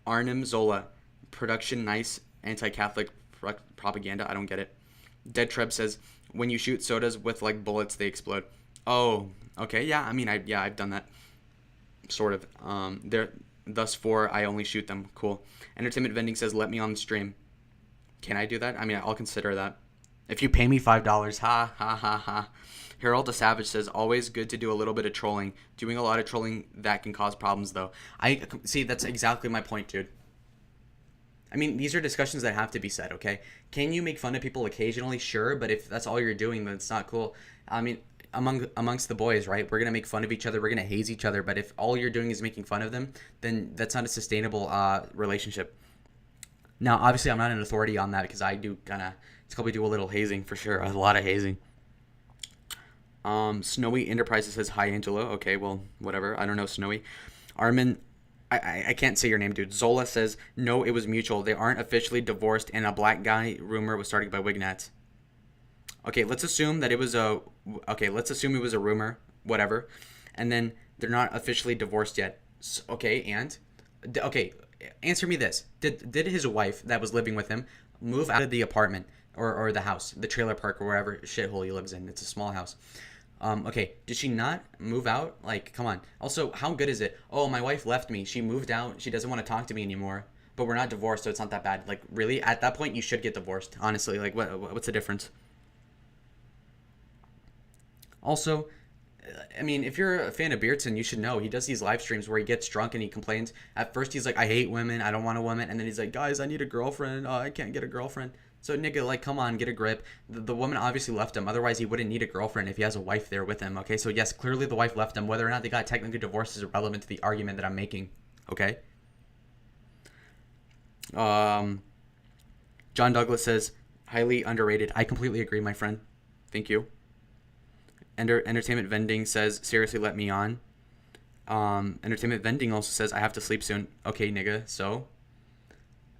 Arnim Zola, production nice, anti-Catholic propaganda. I don't get it. Dead Treb says, when you shoot sodas with like bullets, they explode. Oh, okay, yeah. I mean, I've done that, sort of. Thus far, I only shoot them. Cool. Entertainment Vending says, let me on the stream. Can I do that? I mean, I'll consider that. If you pay me $5, ha ha ha ha. Harold the Savage says, always good to do a little bit of trolling. Doing a lot of trolling that can cause problems, though. I see. That's exactly my point, dude. I mean, these are discussions that have to be said, okay? Can you make fun of people occasionally? Sure, but if that's all you're doing, then it's not cool. I mean, amongst the boys, right? We're going to make fun of each other. We're going to haze each other. But if all you're doing is making fun of them, then that's not a sustainable relationship. Now, obviously, I'm not an authority on that because I do probably do a little hazing for sure. A lot of hazing. Snowy Enterprises says, hi, Angelo. Okay, well, whatever. I don't know, Snowy. Armin... I can't say your name, dude. Zola says, no, it was mutual. They aren't officially divorced, and a black guy rumor was started by Wignats. Okay, let's assume it was a rumor, whatever. And then they're not officially divorced yet. Okay, answer me this. Did his wife that was living with him move out of the apartment or the house, the trailer park or wherever shithole he lives in? It's a small house. Okay, did she not move out? Like, come on. Also, how good is it? Oh, my wife left me. She moved out. She doesn't want to talk to me anymore. But we're not divorced, so it's not that bad. Like, really? At that point, you should get divorced. Honestly, like, what's the difference? Also, I mean, if you're a fan of Beardson, you should know. He does these live streams where he gets drunk and he complains. At first, he's like, I hate women. I don't want a woman. And then he's like, guys, I need a girlfriend. Oh, I can't get a girlfriend. So, nigga, like, come on, get a grip. The woman obviously left him. Otherwise, he wouldn't need a girlfriend if he has a wife there with him, okay? So, yes, clearly the wife left him. Whether or not they got technically divorced is irrelevant to the argument that I'm making, okay? John Douglas says, highly underrated. I completely agree, my friend. Thank you. Entertainment Vending says, seriously, let me on. Entertainment Vending also says, I have to sleep soon. Okay, nigga, so...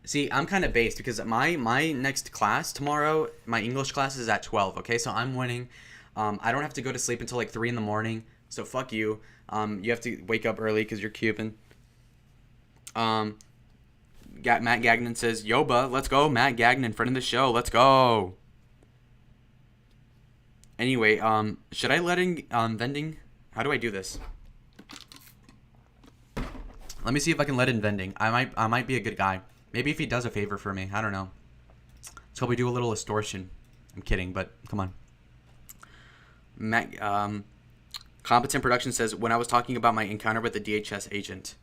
See, I'm kind of based because my next class tomorrow, my English class is at 12, okay? So I'm winning. I don't have to go to sleep until like 3 in the morning, so fuck you. You have to wake up early because you're Cuban. Matt Gagnon says, Yoba, let's go. Matt Gagnon, friend of the show. Let's go. Anyway, should I let in Vending? How do I do this? Let me see if I can let in Vending. I might be a good guy. Maybe if he does a favor for me. I don't know. Let's hope we do a little extortion. I'm kidding, but come on. Competent Production says, when I was talking about my encounter with the DHS agent.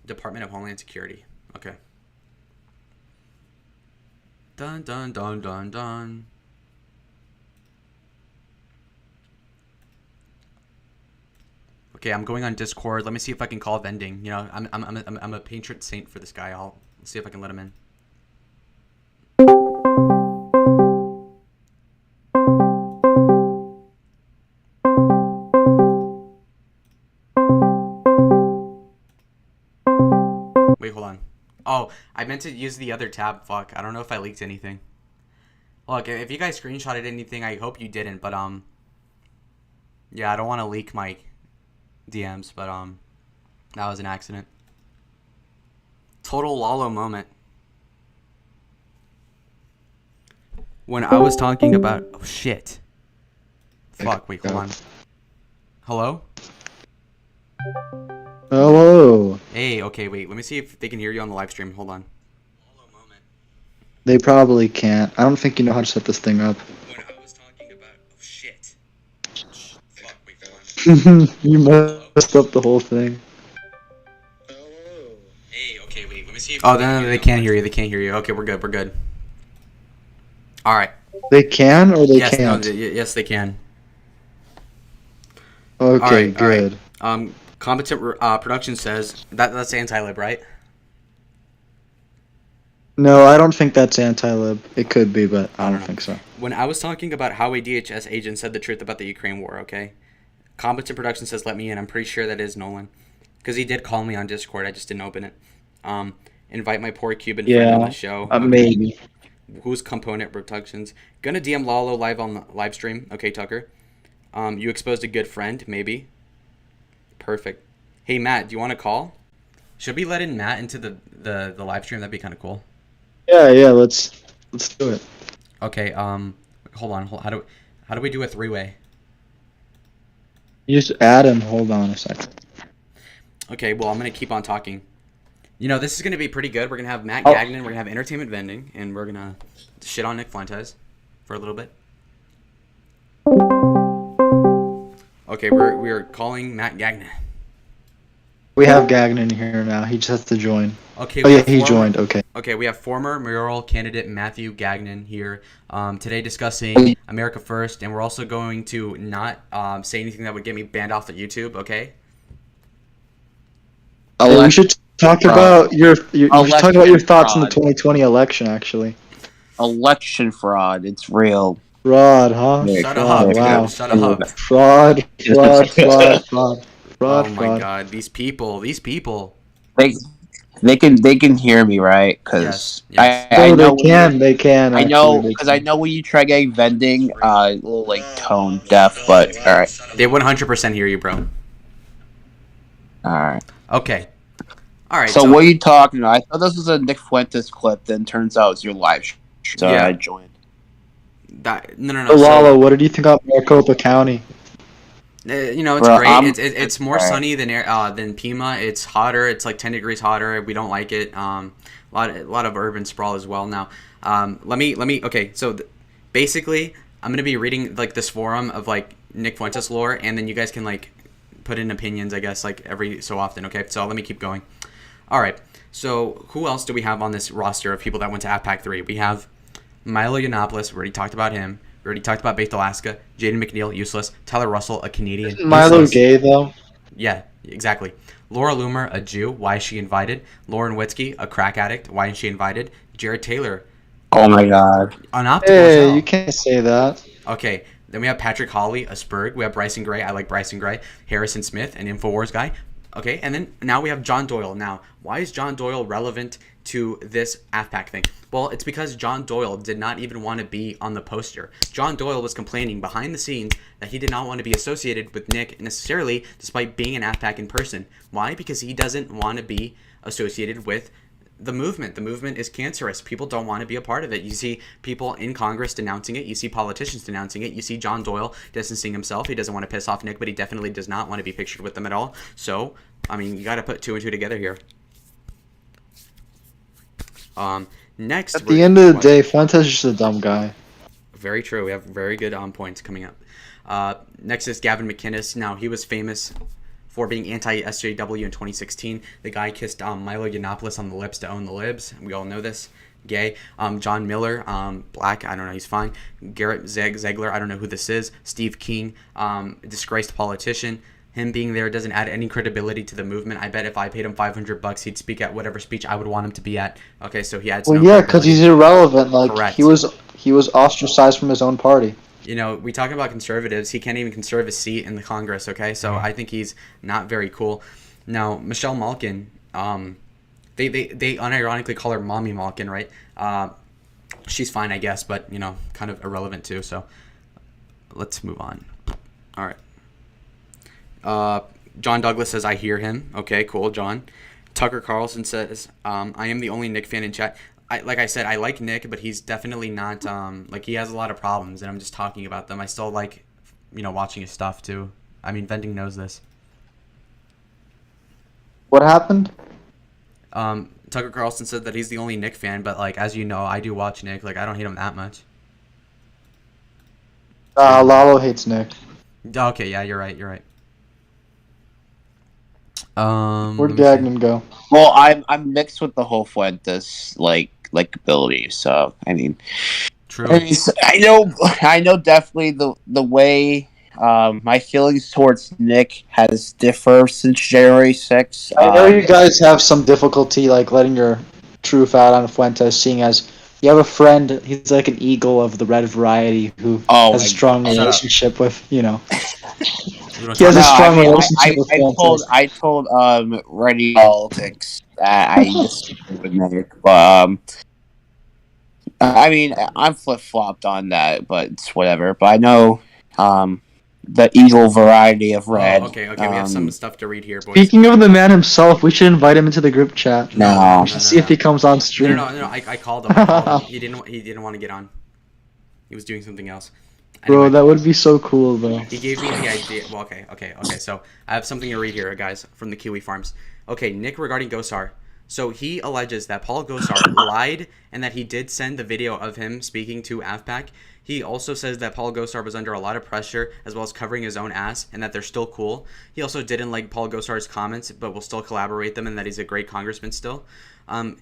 Department of Homeland Security. Okay. Dun, dun, dun, dun, dun. Okay, I'm going on Discord. Let me see if I can call Vending. You know, I'm a patron saint for this guy. I'll see if I can let him in. Wait, hold on. Oh, I meant to use the other tab. Fuck, I don't know if I leaked anything. Look, if you guys screenshotted anything, I hope you didn't. But yeah, I don't want to leak my DMs. But that was an accident. Total Lalo moment. When I was talking about... Oh, shit. Fuck, wait, hold on. Hello? Hello. Hey, okay, wait. Let me see if they can hear you on the live stream. Hold on. They probably can't. I don't think you know how to set this thing up. When I was talking about... Oh, shit. Fuck, wait, hold on. You messed up the whole thing. Hey, okay, wait. Let me see if... Oh, no, they can't hear you. They can't hear you. Okay, we're good. We're good. All right. They can or they Yes, no, can't? yes, they can. Okay, All right, all right. good. Competent production says that's anti-lib, right? No, I don't think that's anti-lib. It could be, but I I don't don't know. think so. When I was talking about how a DHS agent said the truth about the Ukraine war, okay? Competent production says let me in. I'm pretty sure that is Nolan, because he did call me on Discord. I just didn't open it. Um, invite my poor Cuban friend on Yeah, the show. Okay. maybe. Who's component productions? Gonna DM Lalo live on the live stream. Okay, Tucker. You exposed a good friend, maybe. Perfect. Hey Matt, do you want to call? Should we let in Matt into the live stream? That'd be kind of cool. Yeah. Let's do it. Okay. Hold on. How do we do a three-way? You just add him. Hold on a second. Okay. Well, I'm gonna keep on talking. You know, this is gonna be pretty good. We're gonna have Matt Oh, Gagnon. We're gonna have entertainment vending, and we're gonna shit on Nick Fuentes for a little bit. Okay, we're calling Matt Gagnon. we have Gagnon here now. He just has to join. Okay, Oh we yeah, have he former, joined. Okay. Okay, we have former mayoral candidate Matthew Gagnon here today discussing America First, and we're also going to not say anything that would get me banned off of YouTube. Okay. Hey, we should talk about your we should talk about your Election thoughts on the fraud. 2020 election. Actually, Election fraud. It's real. fraud, huh? Nick, Shut Fraud. up, Nick, dude. Wow. Shut up. Fraud. Fraud. Fraud. Fraud. Oh Fraud. my Fraud. God, these people. they, they can hear me, right? Because Yes. I No, know they can. They can. I Actually, know they because I can. know when you try getting vending, a little like tone deaf, but all right, They 100% hear you, bro. all right. Okay. All right. So what are you talking about? I thought this was a Nick Fuentes clip. Then turns out it's your live stream. So Yeah. I joined. No. So, Lalo, So what did you think about Maricopa County? you know, it's Bro, great. It's more all right. sunny than Pima. It's hotter. It's like 10 degrees hotter. We don't like it. A lot of urban sprawl as well. Now, let me. Okay, so basically, I'm gonna be reading like this forum of like Nick Fuentes lore, and then you guys can like put in opinions, I guess, like every so often. Okay, so let me keep going. All right. So who else do we have on this roster of people that went to AFPAC 3? We have Milo Yiannopoulos. We already talked about him. We already talked about Beth Alaska. Jaden McNeil, useless. Tyler Russell, a Canadian. Isn't Milo useless. gay though? Yeah, exactly. Laura Loomer, a Jew. Why is she invited? Lauren Witzke, a crack addict. Why is she invited? Jared Taylor, Oh my god. an optical as Hey, hell. you can't say that. Okay, then we have Patrick Hawley, a Spurg. We have Bryson Gray. I like Bryson Gray. Harrison Smith, an InfoWars guy. Okay, and then now we have John Doyle. Now, why is John Doyle relevant to this AFPAC thing? Well, it's because John Doyle did not even want to be on the poster. John Doyle was complaining behind the scenes that he did not want to be associated with Nick necessarily, despite being an AFPAC in person. Why? Because he doesn't want to be associated with the movement. The movement is cancerous. People don't want to be a part of it. You see people in Congress denouncing it. You see politicians denouncing it. You see John Doyle distancing himself. He doesn't want to piss off Nick, but he definitely does not want to be pictured with them at all. So, I mean, you got to put two and two together here. Next. At the end of the day, Fuentes is just a dumb guy. Very true. We have very good points coming up. Next is Gavin McInnes. Now, he was famous for being anti-SJW in 2016. The guy kissed Milo Yiannopoulos on the lips to own the libs. We all know this. Gay. John Miller, black. I don't know. He's fine. Garrett Zegler. I don't know who this is. Steve King, disgraced politician. Him being there doesn't add any credibility to the movement. I bet if I paid him $500, he'd speak at whatever speech I would want him to be at. Okay, so he adds Well, no yeah, because credibility. he's irrelevant. Like Correct. he was ostracized from his own party. You know, we talk about conservatives. He can't even conserve his seat in the Congress, okay? So I think he's not very cool. Now, Michelle Malkin, they unironically call her Mommy Malkin, right? She's fine, I guess, but, you know, kind of irrelevant too. So let's move on. All right. John Douglas says, I hear him. Okay, cool, John. Tucker Carlson says, I am the only Nick fan in chat. Like I said, I like Nick, but he's definitely not, like, he has a lot of problems, and I'm just talking about them. I still like, you know, watching his stuff, too. I mean, Vending knows this. What happened? Tucker Carlson said that he's the only Nick fan, but, like, as you know, I do watch Nick. Like, I don't hate him that much. Lalo hates Nick. Okay, yeah, you're right. Where'd Gagnon go? Well, I'm mixed with the whole Fuentes like ability. So I mean, True. I know definitely the way my feelings towards Nick has differed since January 6th. I know you guys have some difficulty like letting your truth out on Fuentes, seeing as you have a friend. He's like an eagle of the red variety who Oh has a my strong Shut up. relationship with We don't He has talk a No, about strong I mean, relationship with Fuentes. I told Ready Politics that I disagree with Nick, but I mean, I'm flip flopped on that, but it's whatever. But I know the eagle variety of red. Okay. We have some stuff to read here, boys. Speaking of the man himself, we should invite him into the group chat. No. We should see if he comes on stream. No. I called him. He didn't want to get on. He was doing something else. Bro, Anyway, that would be so cool, though. he gave me the idea. Well, okay. So I have something to read here, guys, from the Kiwi Farms. Okay, Nick regarding Gosar. So he alleges that Paul Gosar lied and that he did send the video of him speaking to AFPAC. He also says that Paul Gosar was under a lot of pressure as well as covering his own ass and that they're still cool. He also didn't like Paul Gosar's comments but will still collaborate them and that he's a great congressman still.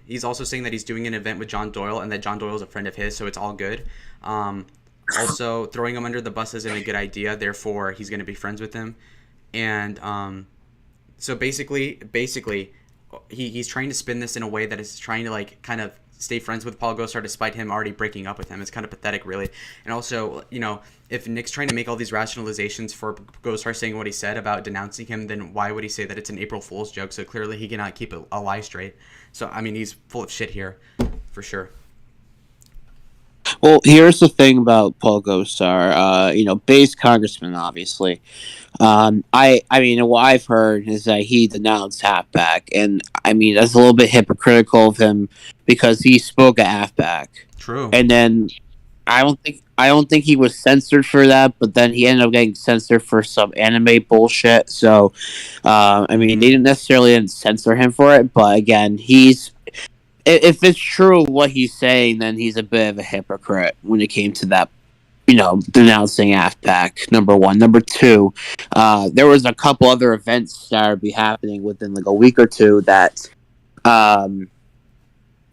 He's also saying that he's doing an event with John Doyle and that John Doyle is a friend of his, so it's all good. Also, throwing him under the bus isn't a good idea, therefore he's going to be friends with him. And so basically he's trying to spin this in a way that is trying to like kind of stay friends with Paul Gosar despite him already breaking up with him. It's kind of pathetic, really. And also, if Nick's trying to make all these rationalizations for Gosar saying what he said about denouncing him, then why would he say that it's an April Fool's joke? So clearly he cannot keep a lie straight. So, I mean, he's full of shit here, for sure. Well, here's the thing about Paul Gosar. Base congressman, obviously. I mean, what I've heard is that he denounced AFPAC, and I mean that's a little bit hypocritical of him because he spoke at AFPAC. True. And then I don't think he was censored for that, but then he ended up getting censored for some anime bullshit. So, I mean, they didn't censor him for it, but again, if it's true what he's saying, then he's a bit of a hypocrite when it came to that. Denouncing AFPAC, number one. Number two, there was a couple other events that would be happening within like a week or two that,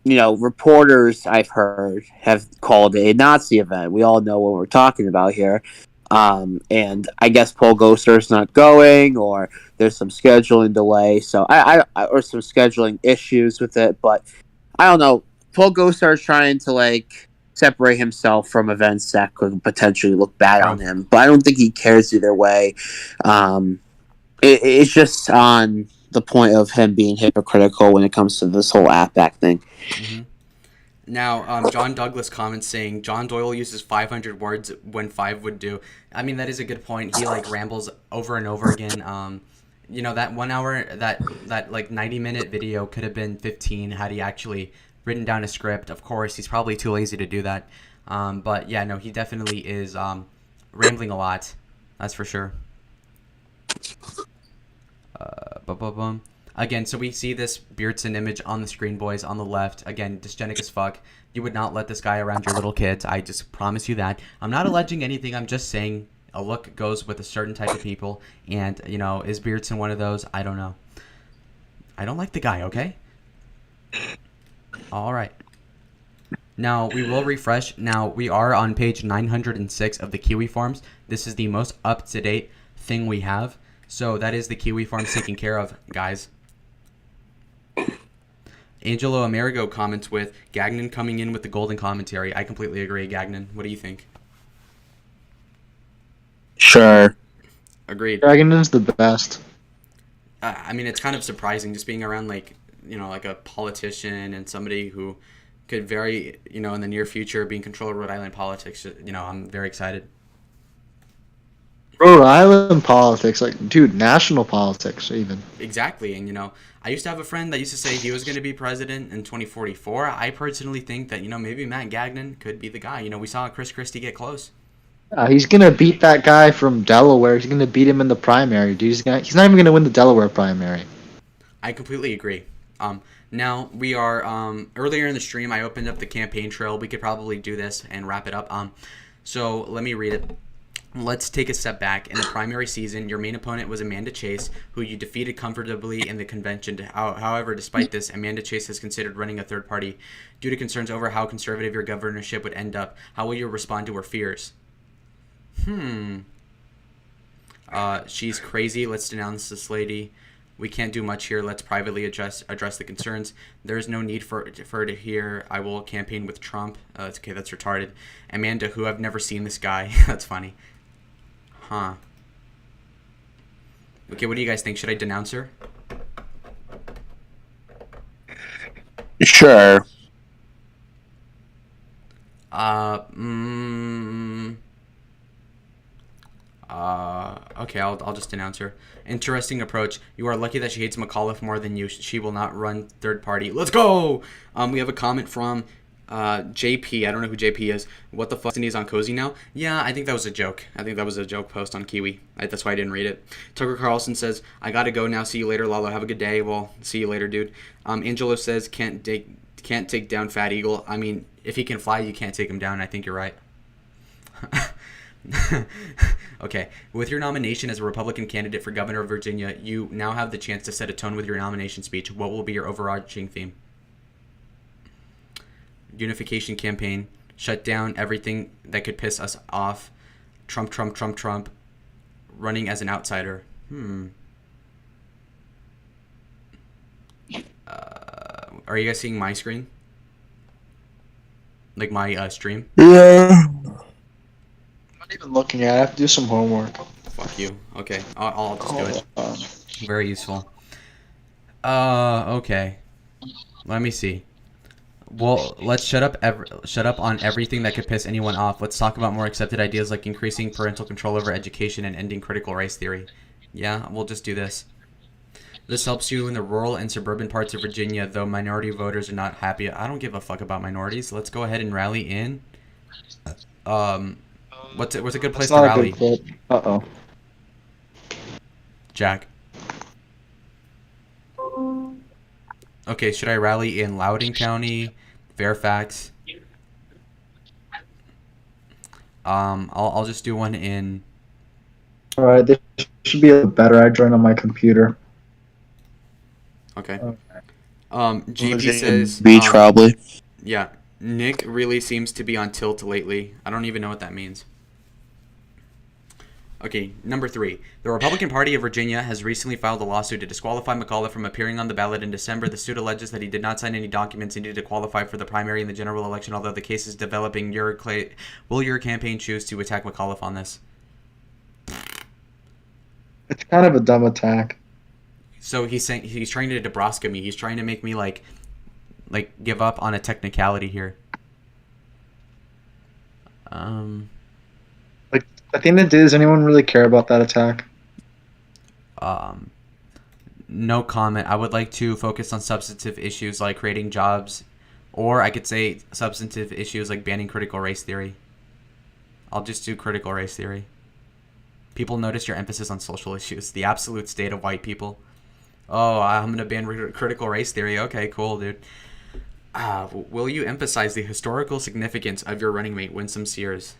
reporters I've heard have called a Nazi event. We all know what we're talking about here. And I guess Paul Gosar's not going, or there's some scheduling delay. So or some scheduling issues with it. But I don't know. Paul Gosar's trying to separate himself from events that could potentially look bad on him, but I don't think he cares either way. It's just on the point of him being hypocritical when it comes to this whole AFPAC thing. Mm-hmm. Now, John Douglas comments saying John Doyle uses 500 words when 5 would do. I mean, that is a good point. He rambles over and over again. That 1 hour, that 90-minute video could have been 15 had he actually written down a script. Of course, he's probably too lazy to do that. But yeah, no, he definitely is rambling a lot. That's for sure. Again, so we see this Beardson image on the screen, boys, on the left. Again, dysgenic as fuck. You would not let this guy around your little kids. I just promise you that. I'm not alleging anything. I'm just saying a look goes with a certain type of people. And, is Beardson one of those? I don't know. I don't like the guy, okay? All right. Now, we will refresh. Now, we are on page 906 of the Kiwi Farms. This is the most up-to-date thing we have. So, that is the Kiwi Farms taken care of, guys. Angelo Amerigo comments with Gagnon coming in with the golden commentary. I completely agree, Gagnon. What do you think? Sure. Agreed. Dragon's the best. I mean, it's kind of surprising just being around, like a politician and somebody who could very, in the near future be in control of Rhode Island politics. I'm very excited. Rhode Island politics, national politics even. Exactly, and I used to have a friend that used to say he was going to be president in 2044. I personally think that maybe Matt Gagnon could be the guy. We saw Chris Christie get close. He's gonna beat that guy from Delaware. He's gonna beat him in the primary, dude. He's not even gonna win the Delaware primary. I completely agree. Now we are earlier in the stream. I opened up the campaign trail. We could probably do this and wrap it up. So let me read it. Let's take a step back. In the primary season, your main opponent was Amanda Chase, who you defeated comfortably in the convention. However, despite this, Amanda Chase has considered running a third party due to concerns over how conservative your governorship would end up. How will you respond to her fears? She's crazy. Let's denounce this lady. We can't do much here. Let's privately address the concerns. There is no need for her to hear. I will campaign with Trump. Okay, that's retarded. Amanda, who I've never seen this guy. That's funny. Huh. Okay, what do you guys think? Should I denounce her? Sure. Okay, I'll just denounce her. Interesting approach. You are lucky that she hates McAuliffe more than you. She will not run third party. Let's go! We have a comment from JP. I don't know who JP is. What the fuck? He's on Cozy now? Yeah, I think that was a joke. I think that was a joke post on Kiwi. That's why I didn't read it. Tucker Carlson says, I gotta go now. See you later, Lalo. Have a good day. Well, see you later, dude. Angelo says, can't take down Fat Eagle. I mean, if he can fly, you can't take him down. I think you're right. Okay, with your nomination as a Republican candidate for governor of Virginia, you now have the chance to set a tone with your nomination speech. What will be your overarching theme? Unification campaign, shut down everything that could piss us off, Trump, Trump, Trump, Trump, running as an outsider. Are you guys seeing my screen? Like my stream? Yeah. I'm not even looking at it. I have to do some homework. Fuck you. Okay, I'll just do it. Very useful. Okay. Let me see. Well, let's shut up on everything that could piss anyone off. Let's talk about more accepted ideas like increasing parental control over education and ending critical race theory. Yeah, we'll just do this. This helps you in the rural and suburban parts of Virginia, though minority voters are not happy. I don't give a fuck about minorities. Let's go ahead and rally in. What's a good place to rally? Uh-oh. Jack. Okay, should I rally in Loudoun County, Fairfax? I'll just do one in. All right, this should be a little better. I joined on my computer. Okay. GP says Beach probably. Yeah, Nick really seems to be on tilt lately. I don't even know what that means. Okay, number 3. The Republican Party of Virginia has recently filed a lawsuit to disqualify McAuliffe from appearing on the ballot in December. The suit alleges that he did not sign any documents needed to qualify for the primary in the general election, although the case is developing. Will your campaign choose to attack McAuliffe on this? It's kind of a dumb attack. So he's saying he's trying to Nebraska me. He's trying to make me like give up on a technicality here. Like, at the end of the day, does anyone really care about that attack? No comment. I would like to focus on substantive issues like creating jobs, or I could say substantive issues like banning critical race theory. I'll just do critical race theory. People notice your emphasis on social issues, the absolute state of white people. Oh, I'm going to ban critical race theory. Okay, cool, dude. Will you emphasize the historical significance of your running mate, Winsome Sears?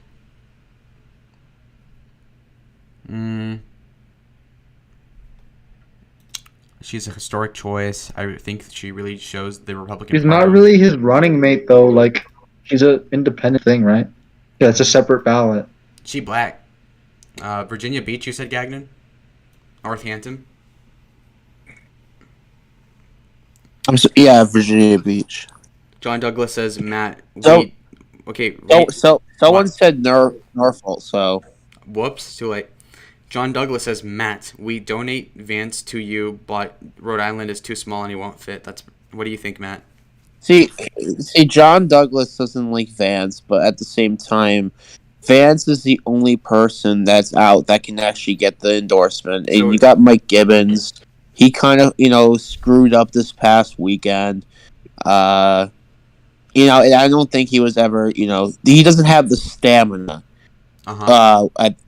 She's a historic choice. I think she really shows the Republican She's Party. not really his running mate, though. Like, she's an independent thing, right? Yeah, it's a separate ballot. She black. Virginia Beach, you said, Gagnon? Northampton? Virginia Beach. John Douglas says, Matt, Someone said Norfolk, so. Whoops, too late. John Douglas says, Matt, we donate Vance to you, but Rhode Island is too small and he won't fit. What do you think, Matt? See, John Douglas doesn't like Vance, but at the same time, Vance is the only person that's out that can actually get the endorsement. And you got Mike Gibbons. He kind of, screwed up this past weekend. And I don't think he was ever, he doesn't have the stamina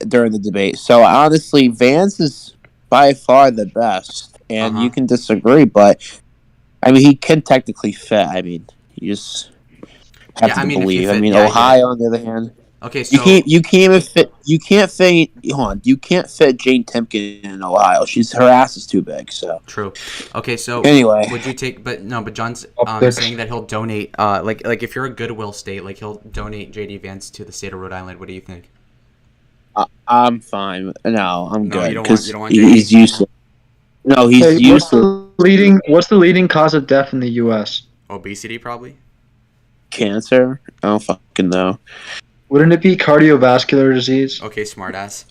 during the debate. So honestly, Vance is by far the best, and you can disagree, but I mean, he can technically fit. I mean, you just have to believe. Ohio, on the other hand, okay, so you can't you can't fit. Hold on, you can't fit Jane Timken in Ohio. Her ass is too big. So True. Okay, so anyway, would you take? But no, but John's Optics. saying that he'll donate. Like if you're a Goodwill state, like he'll donate JD Vance to the state of Rhode Island. What do you think? I'm fine. No, I'm No, good you don't because want JD? he's useless. No, he's Hey, useless. what's the leading cause of death in the U.S.? Obesity, probably. Cancer? I don't fucking know. Wouldn't it be cardiovascular disease? Okay, smartass.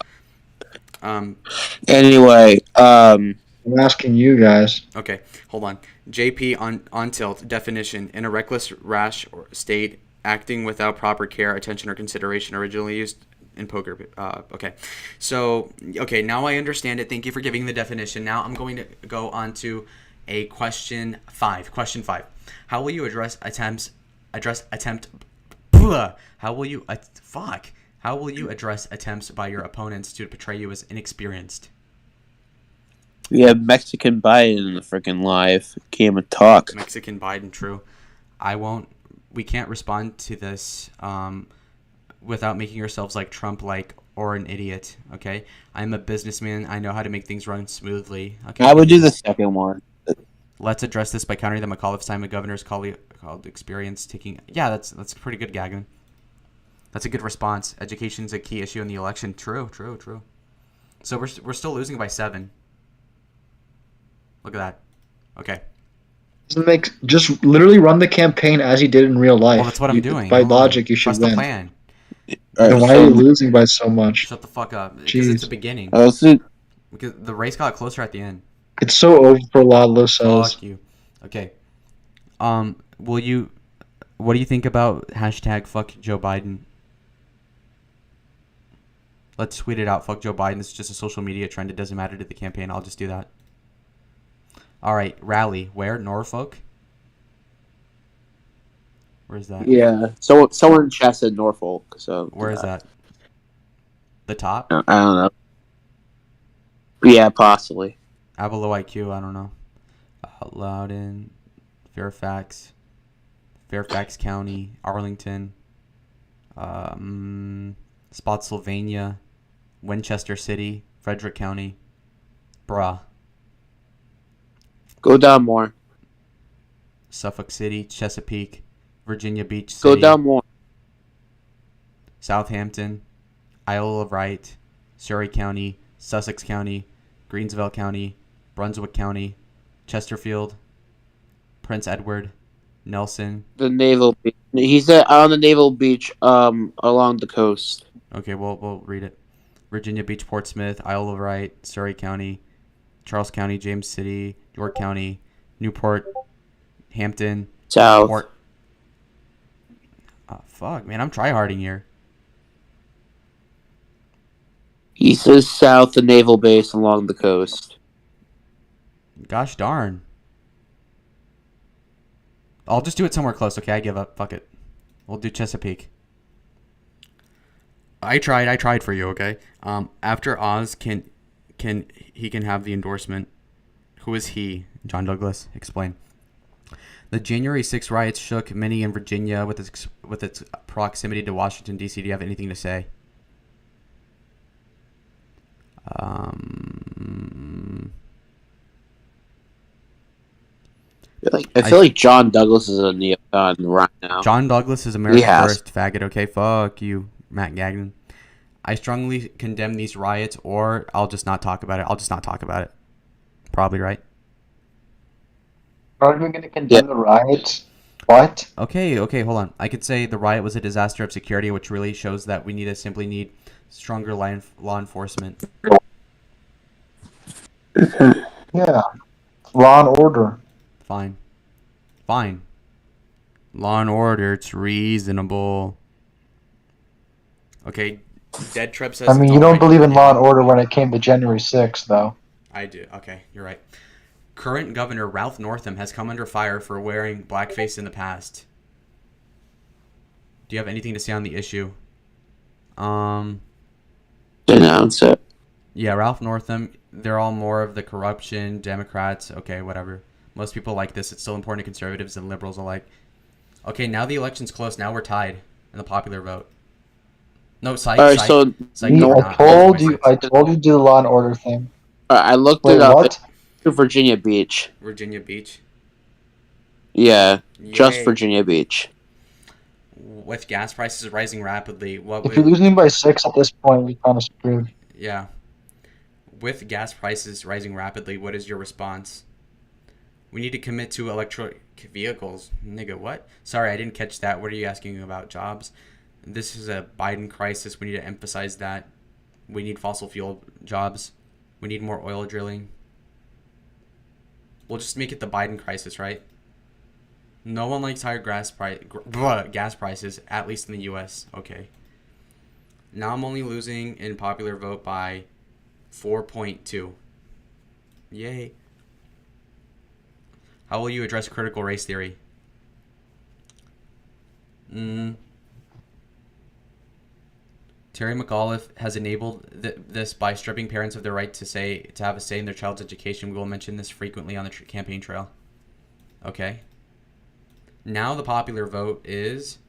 Anyway, I'm asking you guys. Okay, hold on. JP on tilt definition: in a reckless, rash or state, acting without proper care, attention, or consideration. Originally used in poker. Okay, so now I understand it. Thank you for giving the definition. Now I'm going to go on to a question 5. Question 5: how will you address attempt? How will you How will you address attempts by your opponents to portray you as inexperienced? we have Mexican Biden in the freaking live. Came and talk. Mexican Biden, true. We can't respond to this without making ourselves like Trump, or an idiot. Okay, I'm a businessman. I know how to make things run smoothly. Okay, I would do the second one. let's address this by countering the McAuliffe's time of governor's called experience taking. Yeah, that's pretty good, Gagnon. That's a good response. Education's a key issue in the election. True. So we're still losing by 7. Look at that. Okay. Just literally run the campaign as he did in real life. Well, that's what I'm doing. By Hold on. logic, you should Trust win. the plan. Then why are you losing by so much? Shut the fuck up. Because it's the beginning. Because the race got closer at the end. It's so over for a lot of low cells. Fuck you. Okay. What do you think about hashtag fuck Joe Biden? Let's tweet it out. Fuck Joe Biden. This is just a social media trend. It doesn't matter to the campaign. I'll just do that. All right. Rally. Where? Norfolk? Where's that? Yeah. So somewhere in Chester, Norfolk. So Where is that? The top? I don't know. Yeah, possibly. I have a low IQ. I don't know. Loudon, Fairfax County, Arlington, Spotsylvania, Winchester City, Frederick County, bruh. Go down more. Suffolk City, Chesapeake, Virginia Beach City, Go down more. Southampton, Isle of Wight, Surrey County, Sussex County, Greensville County, Brunswick County, Chesterfield, Prince Edward, Nelson. The naval beach. He's on the naval beach along the coast. Okay, we'll read it. Virginia Beach, Portsmouth, Isle of Wight, Surrey County, Charles County, James City, York County, Newport, Hampton, South. Port. Oh, fuck, man, I'm tryharding here. He says south, the naval base along the coast. Gosh darn. I'll just do it somewhere close, okay? I give up. Fuck it. We'll do Chesapeake. I tried for you, okay? After Oz can have the endorsement. Who is he? John Douglas. Explain. The January 6th riots shook many in Virginia with its proximity to Washington, D.C. Do you have anything to say? I feel like John Douglas is a neocon right now. John Douglas is America's first faggot, okay? Fuck you, Matt Gagnon. I strongly condemn these riots, or I'll just not talk about it. Probably right. Are we going to condemn the riots? What? Okay, hold on. I could say the riot was a disaster of security, which really shows that we simply need stronger law enforcement. Yeah. Law and order. Fine. Law and order, it's reasonable. Okay, Dead Trip says... I mean, you don't believe in law and order when it came to January 6th, though. I do. Okay, you're right. Current Governor Ralph Northam has come under fire for wearing blackface in the past. Do you have anything to say on the issue? Denounce it. Yeah, Ralph Northam, they're all more of the corruption, Democrats, okay, whatever. Most people like this. It's still important to conservatives and liberals alike. Okay, now the election's close. Now we're tied in the popular vote. No, All right, so psych. Me, You were I not losing by told you, 6. I told you to do the Law and Order thing. I looked Wait, it up. what? To Virginia Beach. Virginia Beach. Yeah, just Yay. Virginia Beach. With gas prices rising rapidly, what If you're would losing by 6 at this point, you're kind of screwed. yeah? With gas prices rising rapidly, what is your response? We need to commit to electric vehicles. Nigga, what? Sorry, I didn't catch that. What are you asking about jobs? This is a Biden crisis. We need to emphasize that. We need fossil fuel jobs. We need more oil drilling. We'll just make it the Biden crisis, right? No one likes higher gas prices, at least in the U.S. Okay. Now I'm only losing in popular vote by 4.2. Yay. How will you address critical race theory? Terry McAuliffe has enabled this by stripping parents of their right to have a say in their child's education. We will mention this frequently on the campaign trail. Okay. Now the popular vote is...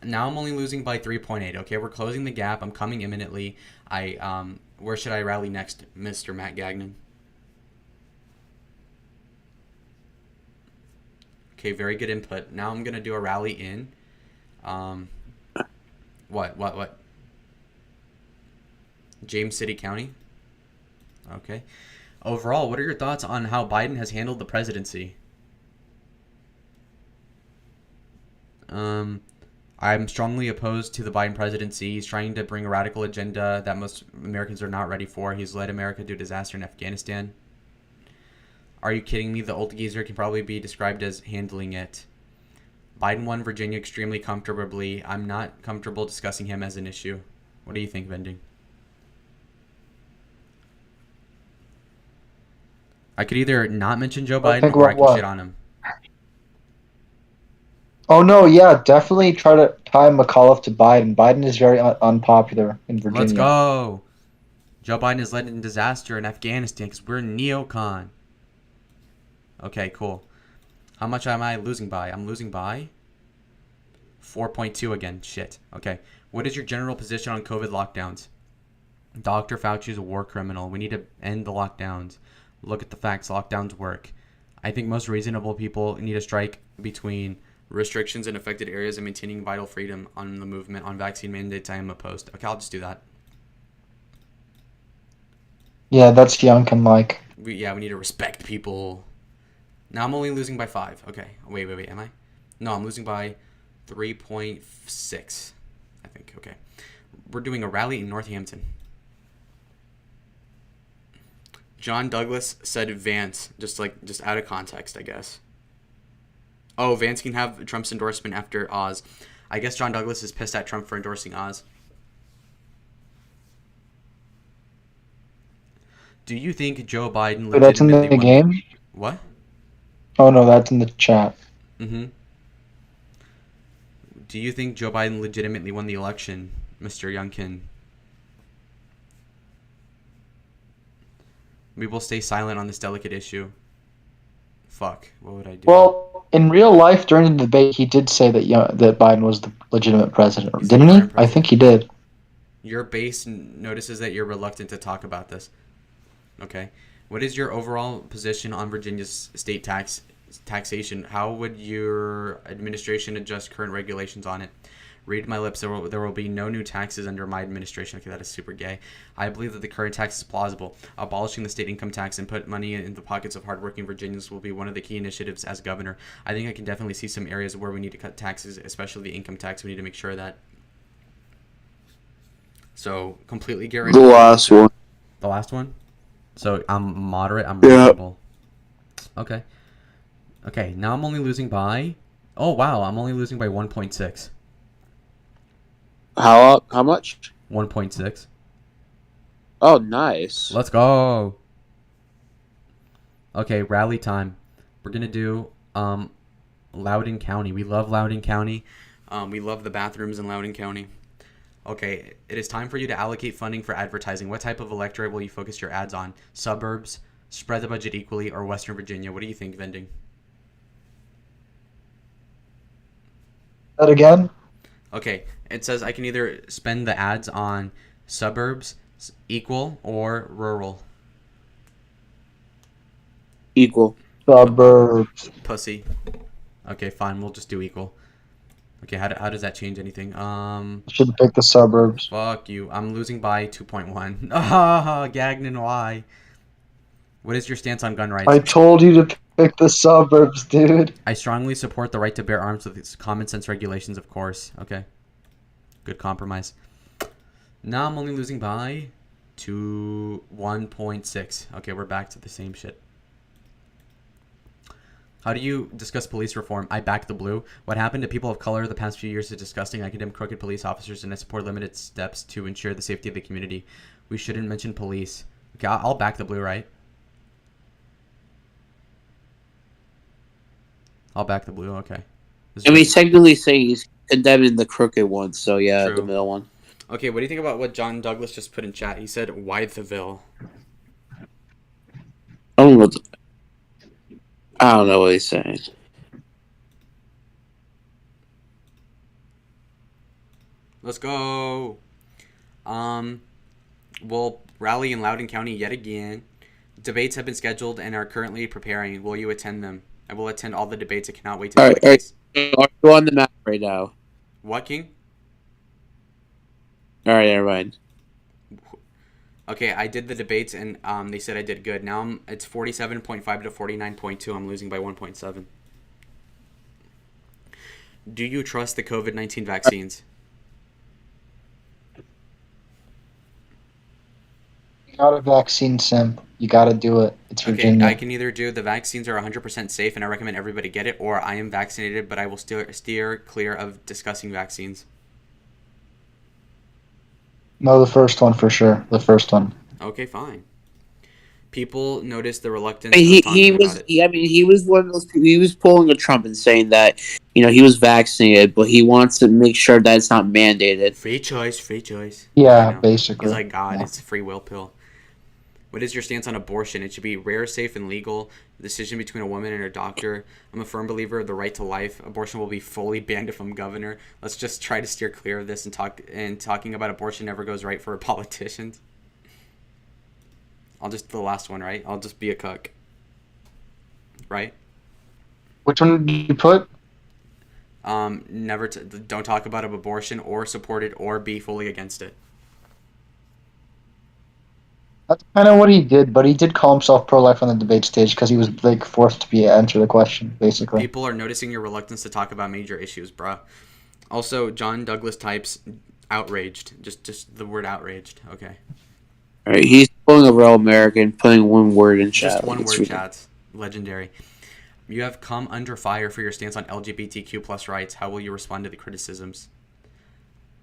Now I'm only losing by 3.8. Okay, we're closing the gap. I'm coming imminently. Where should I rally next, Mr. Matt Gagnon? Okay, very good input. Now I'm gonna do a rally in... What? James City County. Okay. Overall, what are your thoughts on how Biden has handled the presidency? I'm strongly opposed to the Biden presidency. He's trying to bring a radical agenda that most Americans are not ready for. He's led America to disaster in Afghanistan. Are you kidding me? The old geezer can probably be described as handling it. Biden won Virginia extremely comfortably. I'm not comfortable discussing him as an issue. What do you think, Vending? I could either not mention Joe Biden or I can shit on him. Oh no, yeah, definitely try to tie McAuliffe to Biden. Biden is very unpopular in Virginia. Let's go. Joe Biden has led in disaster in Afghanistan because we're neocon. Okay, cool. How much am I losing by? I'm losing by 4.2 again. Shit. Okay. What is your general position on COVID lockdowns? Dr. Fauci is a war criminal. We need to end the lockdowns. Look at the facts. Lockdowns work. I think most reasonable people need to strike between restrictions in affected areas and maintaining vital freedom on the movement. On vaccine mandates, I am opposed. Okay, I'll just do that. Yeah, that's Youngkin like. We need to respect people. Now I'm only losing by 5. Okay. Wait. Am I? No, I'm losing by 3.6. I think. Okay. We're doing a rally in Northampton. John Douglas said Vance, just out of context, I guess. Oh, Vance can have Trump's endorsement after Oz. I guess John Douglas is pissed at Trump for endorsing Oz. Do you think Joe Biden legitimately That's in the game? What? Oh no, that's in the chat. Mm-hmm. Do you think Joe Biden legitimately won the election, Mr. Youngkin? We will stay silent on this delicate issue. Fuck. What would I do? Well, in real life, during the debate, he did say that Biden was the legitimate president, didn't he? I think he did. Your base notices that you're reluctant to talk about this. Okay. What is your overall position on Virginia's state taxation? How would your administration adjust current regulations on it? Read my lips. There will be no new taxes under my administration. Okay, that is super gay. I believe that the current tax is plausible. Abolishing the state income tax and put money in the pockets of hardworking Virginians will be one of the key initiatives as governor. I think I can definitely see some areas where we need to cut taxes, especially the income tax. We need to make sure that. So, completely get rid of the last one. The last one? So, I'm moderate. I'm reasonable. Okay. Okay, now I'm only losing by... Oh, wow. I'm only losing by 1.6. How much? 1.6. Oh, nice. Let's go. Okay, rally time. We're going to do Loudoun County. We love Loudoun County. We love the bathrooms in Loudoun County. Okay, it is time for you to allocate funding for advertising. What type of electorate will you focus your ads on? Suburbs, spread the budget equally, or Western Virginia? What do you think, Vending? That again? Okay, it says I can either spend the ads on suburbs, equal, or rural. Equal. Suburbs. Pussy. Okay, fine. We'll just do equal. Okay, how does that change anything? Should have picked the suburbs. Fuck you. I'm losing by 2.1. Ah, Gagnon, why? What is your stance on gun rights? I told you to pick the suburbs, dude. I strongly support the right to bear arms with its common sense regulations, of course. Okay. Good compromise. Now I'm only losing by 1.6. Okay, we're back to the same shit. How do you discuss police reform? I back the blue. What happened to people of color the past few years is disgusting. I condemn crooked police officers and I support limited steps to ensure the safety of the community. We shouldn't mention police. Okay, I'll back the blue, right? I'll back the blue, okay. I mean, technically saying he's condemning the crooked one, so yeah, True. the middle one. Okay, what do you think about what John Douglas just put in chat? He said, why the Ville? I don't know what he's saying. Let's go. We'll rally in Loudoun County yet again. Debates have been scheduled and are currently preparing. Will you attend them? I will attend all the debates. I cannot wait to All see the case. are you on the map right now? What, King? All right, never mind. Okay, I did the debates and they said I did good. Now it's 47.5 to 49.2. I'm losing by 1.7. Do you trust the COVID-19 vaccines? Not a vaccine simp. You gotta do it. It's Virginia. Okay, I can either do the vaccines are 100% safe and I recommend everybody get it, or I am vaccinated but I will steer clear of discussing vaccines. No, the first one for sure. The first one. Okay, fine. People notice the reluctance He of talking about it. he was one of those people. He was pulling a Trump and saying that he was vaccinated, but he wants to make sure that it's not mandated. Free choice, free choice. Yeah, basically. He's like God. Yeah. It's a free will pill. What is your stance on abortion? It should be rare, safe, and legal. The decision between a woman and her doctor. I'm a firm believer of the right to life. Abortion will be fully banned if I'm governor. Let's just try to steer clear of this and talking about abortion never goes right for politicians. I'll just the last one, right? I'll just be a cuck. Right? Which one did you put? Don't talk about abortion or support it or be fully against it. That's kind of what he did, but he did call himself pro-life on the debate stage because he was forced to answer the question, basically. People are noticing your reluctance to talk about major issues, bruh. Also, John Douglas types outraged. Just the word outraged. Okay. All right, he's pulling a real American, putting one word in chat. Just one word chats. Legendary. You have come under fire for your stance on LGBTQ plus rights. How will you respond to the criticisms?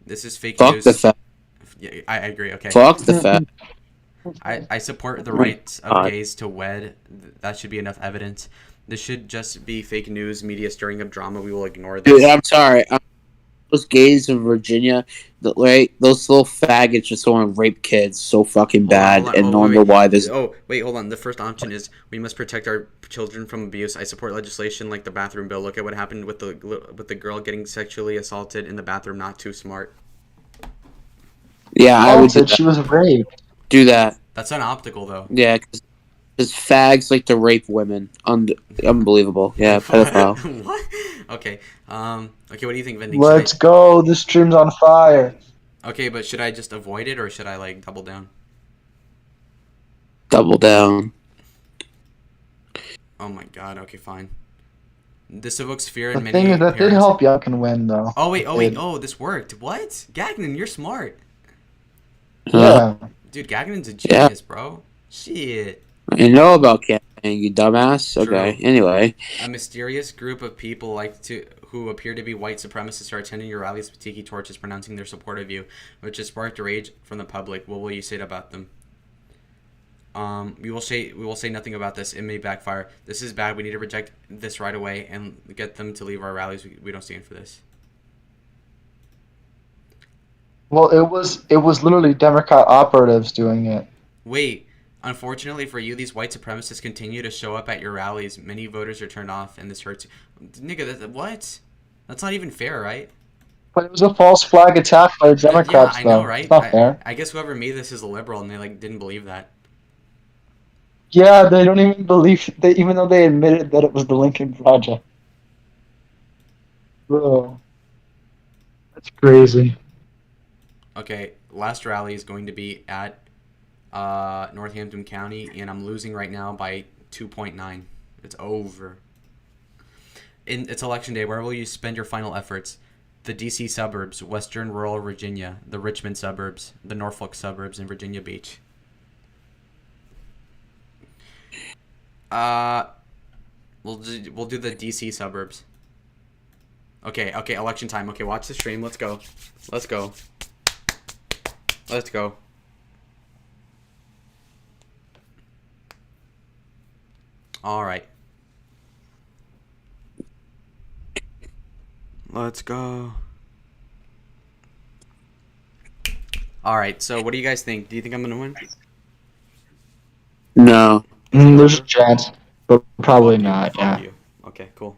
This is fake news. Fuck the fact. Yeah, I agree. Okay. Fuck the fact. I support the rights of gays to wed. That should be enough evidence. This should just be fake news, media stirring up drama. We will ignore this. Dude, I'm sorry. Those gays in Virginia, those little faggots just want to rape kids so fucking bad, and no wonder why this. Oh, wait, hold on. The first option is we must protect our children from abuse. I support legislation like the bathroom bill. Look at what happened with the girl getting sexually assaulted in the bathroom. Not too smart. Yeah, I would. She was raped. Do that. That's an optical though. Yeah, because fags like to rape women. Unbelievable. Yeah, pedophile. What? Okay. Okay. What do you think, Vending? Let's go. This stream's on fire. Okay, but should I just avoid it or should I double down? Double down. Oh my God. Okay, fine. This evokes fear The in many thing is, that parents. did help Yuck and win, though. Oh wait. Oh, this worked. What? Gagnon, you're smart. Yeah. Dude, Gagnon's a genius, bro. Shit. I know about campaigning, you dumbass. Okay, True. Anyway. A mysterious group of people who appear to be white supremacists are attending your rallies with tiki torches, pronouncing their support of you, which has sparked rage from the public. What will you say about them? We will say nothing about this. It may backfire. This is bad. We need to reject this right away and get them to leave our rallies. We don't stand for this. Well, it was literally Democrat operatives doing it. Wait. Unfortunately for you, these white supremacists continue to show up at your rallies. Many voters are turned off, and this hurts you. Nigga, what? That's not even fair, right? But it was a false flag attack by the Yeah, Democrats, I know, though. right? It's not fair. I guess whoever made this is a liberal, and they like didn't believe that. Yeah, they don't even believe they, even though they admitted that it was the Lincoln Project. Bro, that's crazy. Okay, last rally is going to be at Northampton County, and I'm losing right now by 2.9. It's over. It's election day. Where will you spend your final efforts? The D.C. suburbs, western rural Virginia, the Richmond suburbs, the Norfolk suburbs, and Virginia Beach. Uh, we'll do the D.C. suburbs. Okay, election time. Okay, watch the stream. Let's go. Let's go. Let's go. All right. Let's go. All right. So, what do you guys think? Do you think I'm gonna win? No. There's a chance, but probably not. Fuck Yeah. you. Okay. Cool.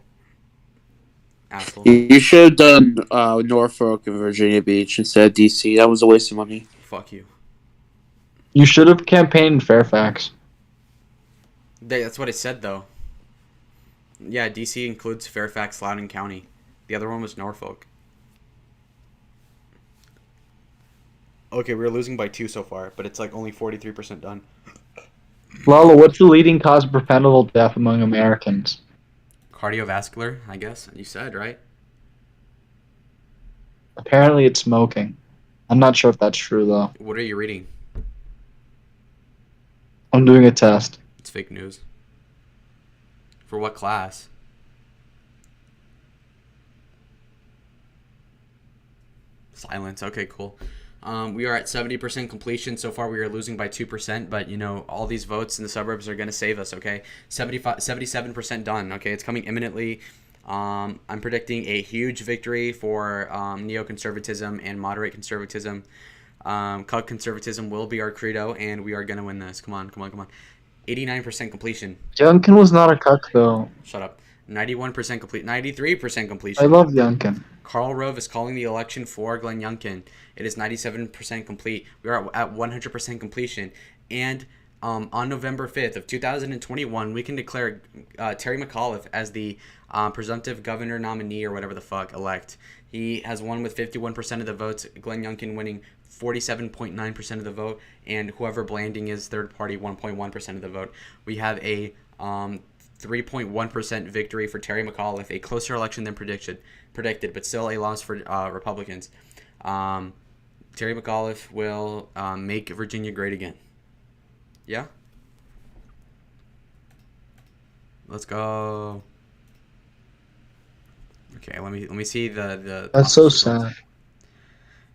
Asshole. You should have done Norfolk and Virginia Beach instead of DC. That was a waste of money. Fuck you. You should have campaigned in Fairfax. That's what I said though. Yeah, DC includes Fairfax, Loudoun County. The other one was Norfolk. Okay, we're losing by 2 so far, but it's like only 43% done. Lalo, what's the leading cause of preventable death among Americans? Cardiovascular, I guess. You said, right? Apparently it's smoking. I'm not sure if that's true, though. What are you reading? I'm doing a test. It's fake news. For what class? Silence. Okay, cool. We are at 70% completion. So far, we are losing by 2%, but, you know, all these votes in the suburbs are going to save us, okay? 77% done, okay? It's coming imminently. I'm predicting a huge victory for neoconservatism and moderate conservatism. Cuck conservatism will be our credo, and we are going to win this. Come on. 89% completion. Youngkin was not a cuck, though. Shut up. 91% complete. 93% completion. I love Youngkin. Karl Rove is calling the election for Glenn Youngkin. It is 97% complete. We are at 100% completion. And on November 5th of 2021, we can declare Terry McAuliffe as the presumptive governor nominee or whatever the fuck elect. He has won with 51% of the votes. Glenn Youngkin winning 47.9% of the vote. And whoever Blanding is, third party, 1.1% of the vote. We have a 3.1% victory for Terry McAuliffe, a closer election than predicted, but still a loss for Republicans. Terry McAuliffe will make Virginia great again. Yeah? Let's go. Okay, let me see the That's so sad.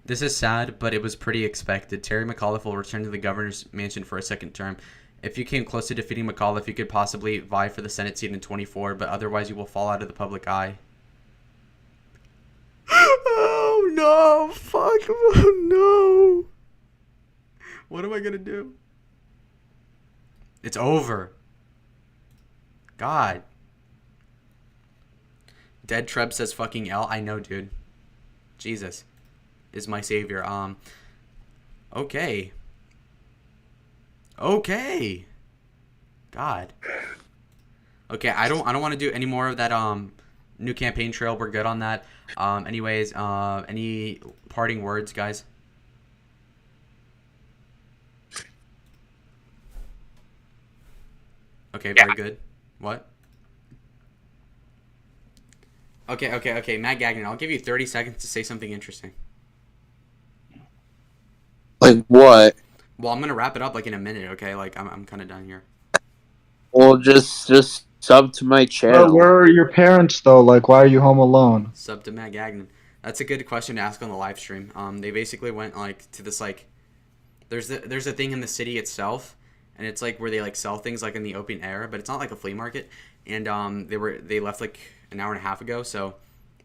This is sad, but it was pretty expected. Terry McAuliffe will return to the governor's mansion for a second term. If you came close to defeating McAuliffe, you could possibly vie for the Senate seat in 24, but otherwise you will fall out of the public eye. Oh no! Fuck! Oh no! What am I gonna do? It's over. God. Dead Treb says fucking L. I know, dude. Jesus is my savior. Okay. Okay. God. Okay, I don't want to do any more of that new campaign trail. We're good on that. Anyways, any parting words, guys? Okay, very good. What? Okay. Matt Gagnon, I'll give you 30 seconds to say something interesting. Like what? Well, I'm gonna wrap it up like in a minute. Okay, like I'm kind of done here. Well, just sub to my channel. Well, where are your parents, though? Like, why are you home alone? Sub to Matt Gagnon. That's a good question to ask on the live stream. They basically went like to this like, there's a thing in the city itself, and it's like where they like sell things like in the open air, but it's not like a flea market. And they left like an hour and a half ago, so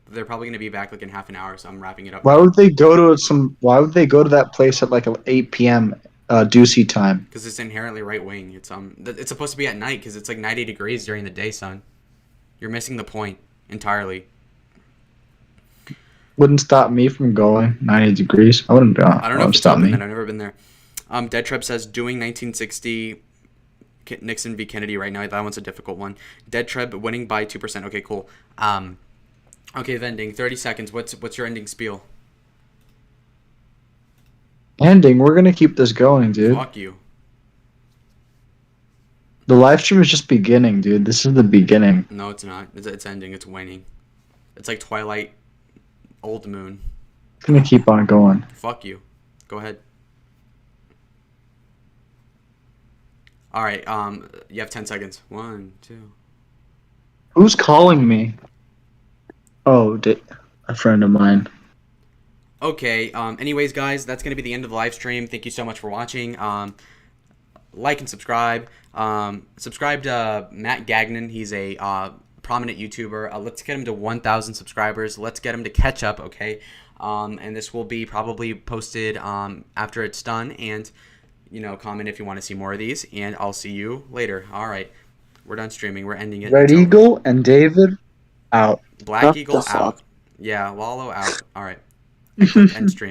they're probably gonna be back like in half an hour. So I'm wrapping it up. Why would they go to that place at like 8 p.m. Ducey time? Because it's inherently right wing. It's supposed to be at night because it's like 90 degrees during the day, son. You're missing the point entirely. Wouldn't stop me from going 90 degrees. I wouldn't. I don't know if it's stop open me. then. I've never been there. Dead Treb says doing 1960 Nixon v. Kennedy right now. That one's a difficult one. Dead Treb winning by 2%. Okay, cool. Okay, vending. 30 seconds. What's your ending spiel? Ending. We're gonna keep this going, dude. Fuck you. The live stream is just beginning, dude. This is the beginning. No, it's not. It's ending. It's waning. It's like Twilight, Old Moon. It's gonna keep on going. Fuck you. Go ahead. All right. You have 10 seconds. 1, 2. Who's calling me? Oh, a friend of mine. Okay. Anyways, guys, that's gonna be the end of the live stream. Thank you so much for watching. Like and subscribe. Subscribe to Matt Gagnon. He's a prominent YouTuber. Let's get him to 1,000 subscribers. Let's get him to catch up, okay? And this will be probably posted after it's done. And, comment if you want to see more of these. And I'll see you later. All right. We're done streaming. We're ending it. Red Eagle and David out. Black Eagle out. Yeah, Wallow out. All right. End stream.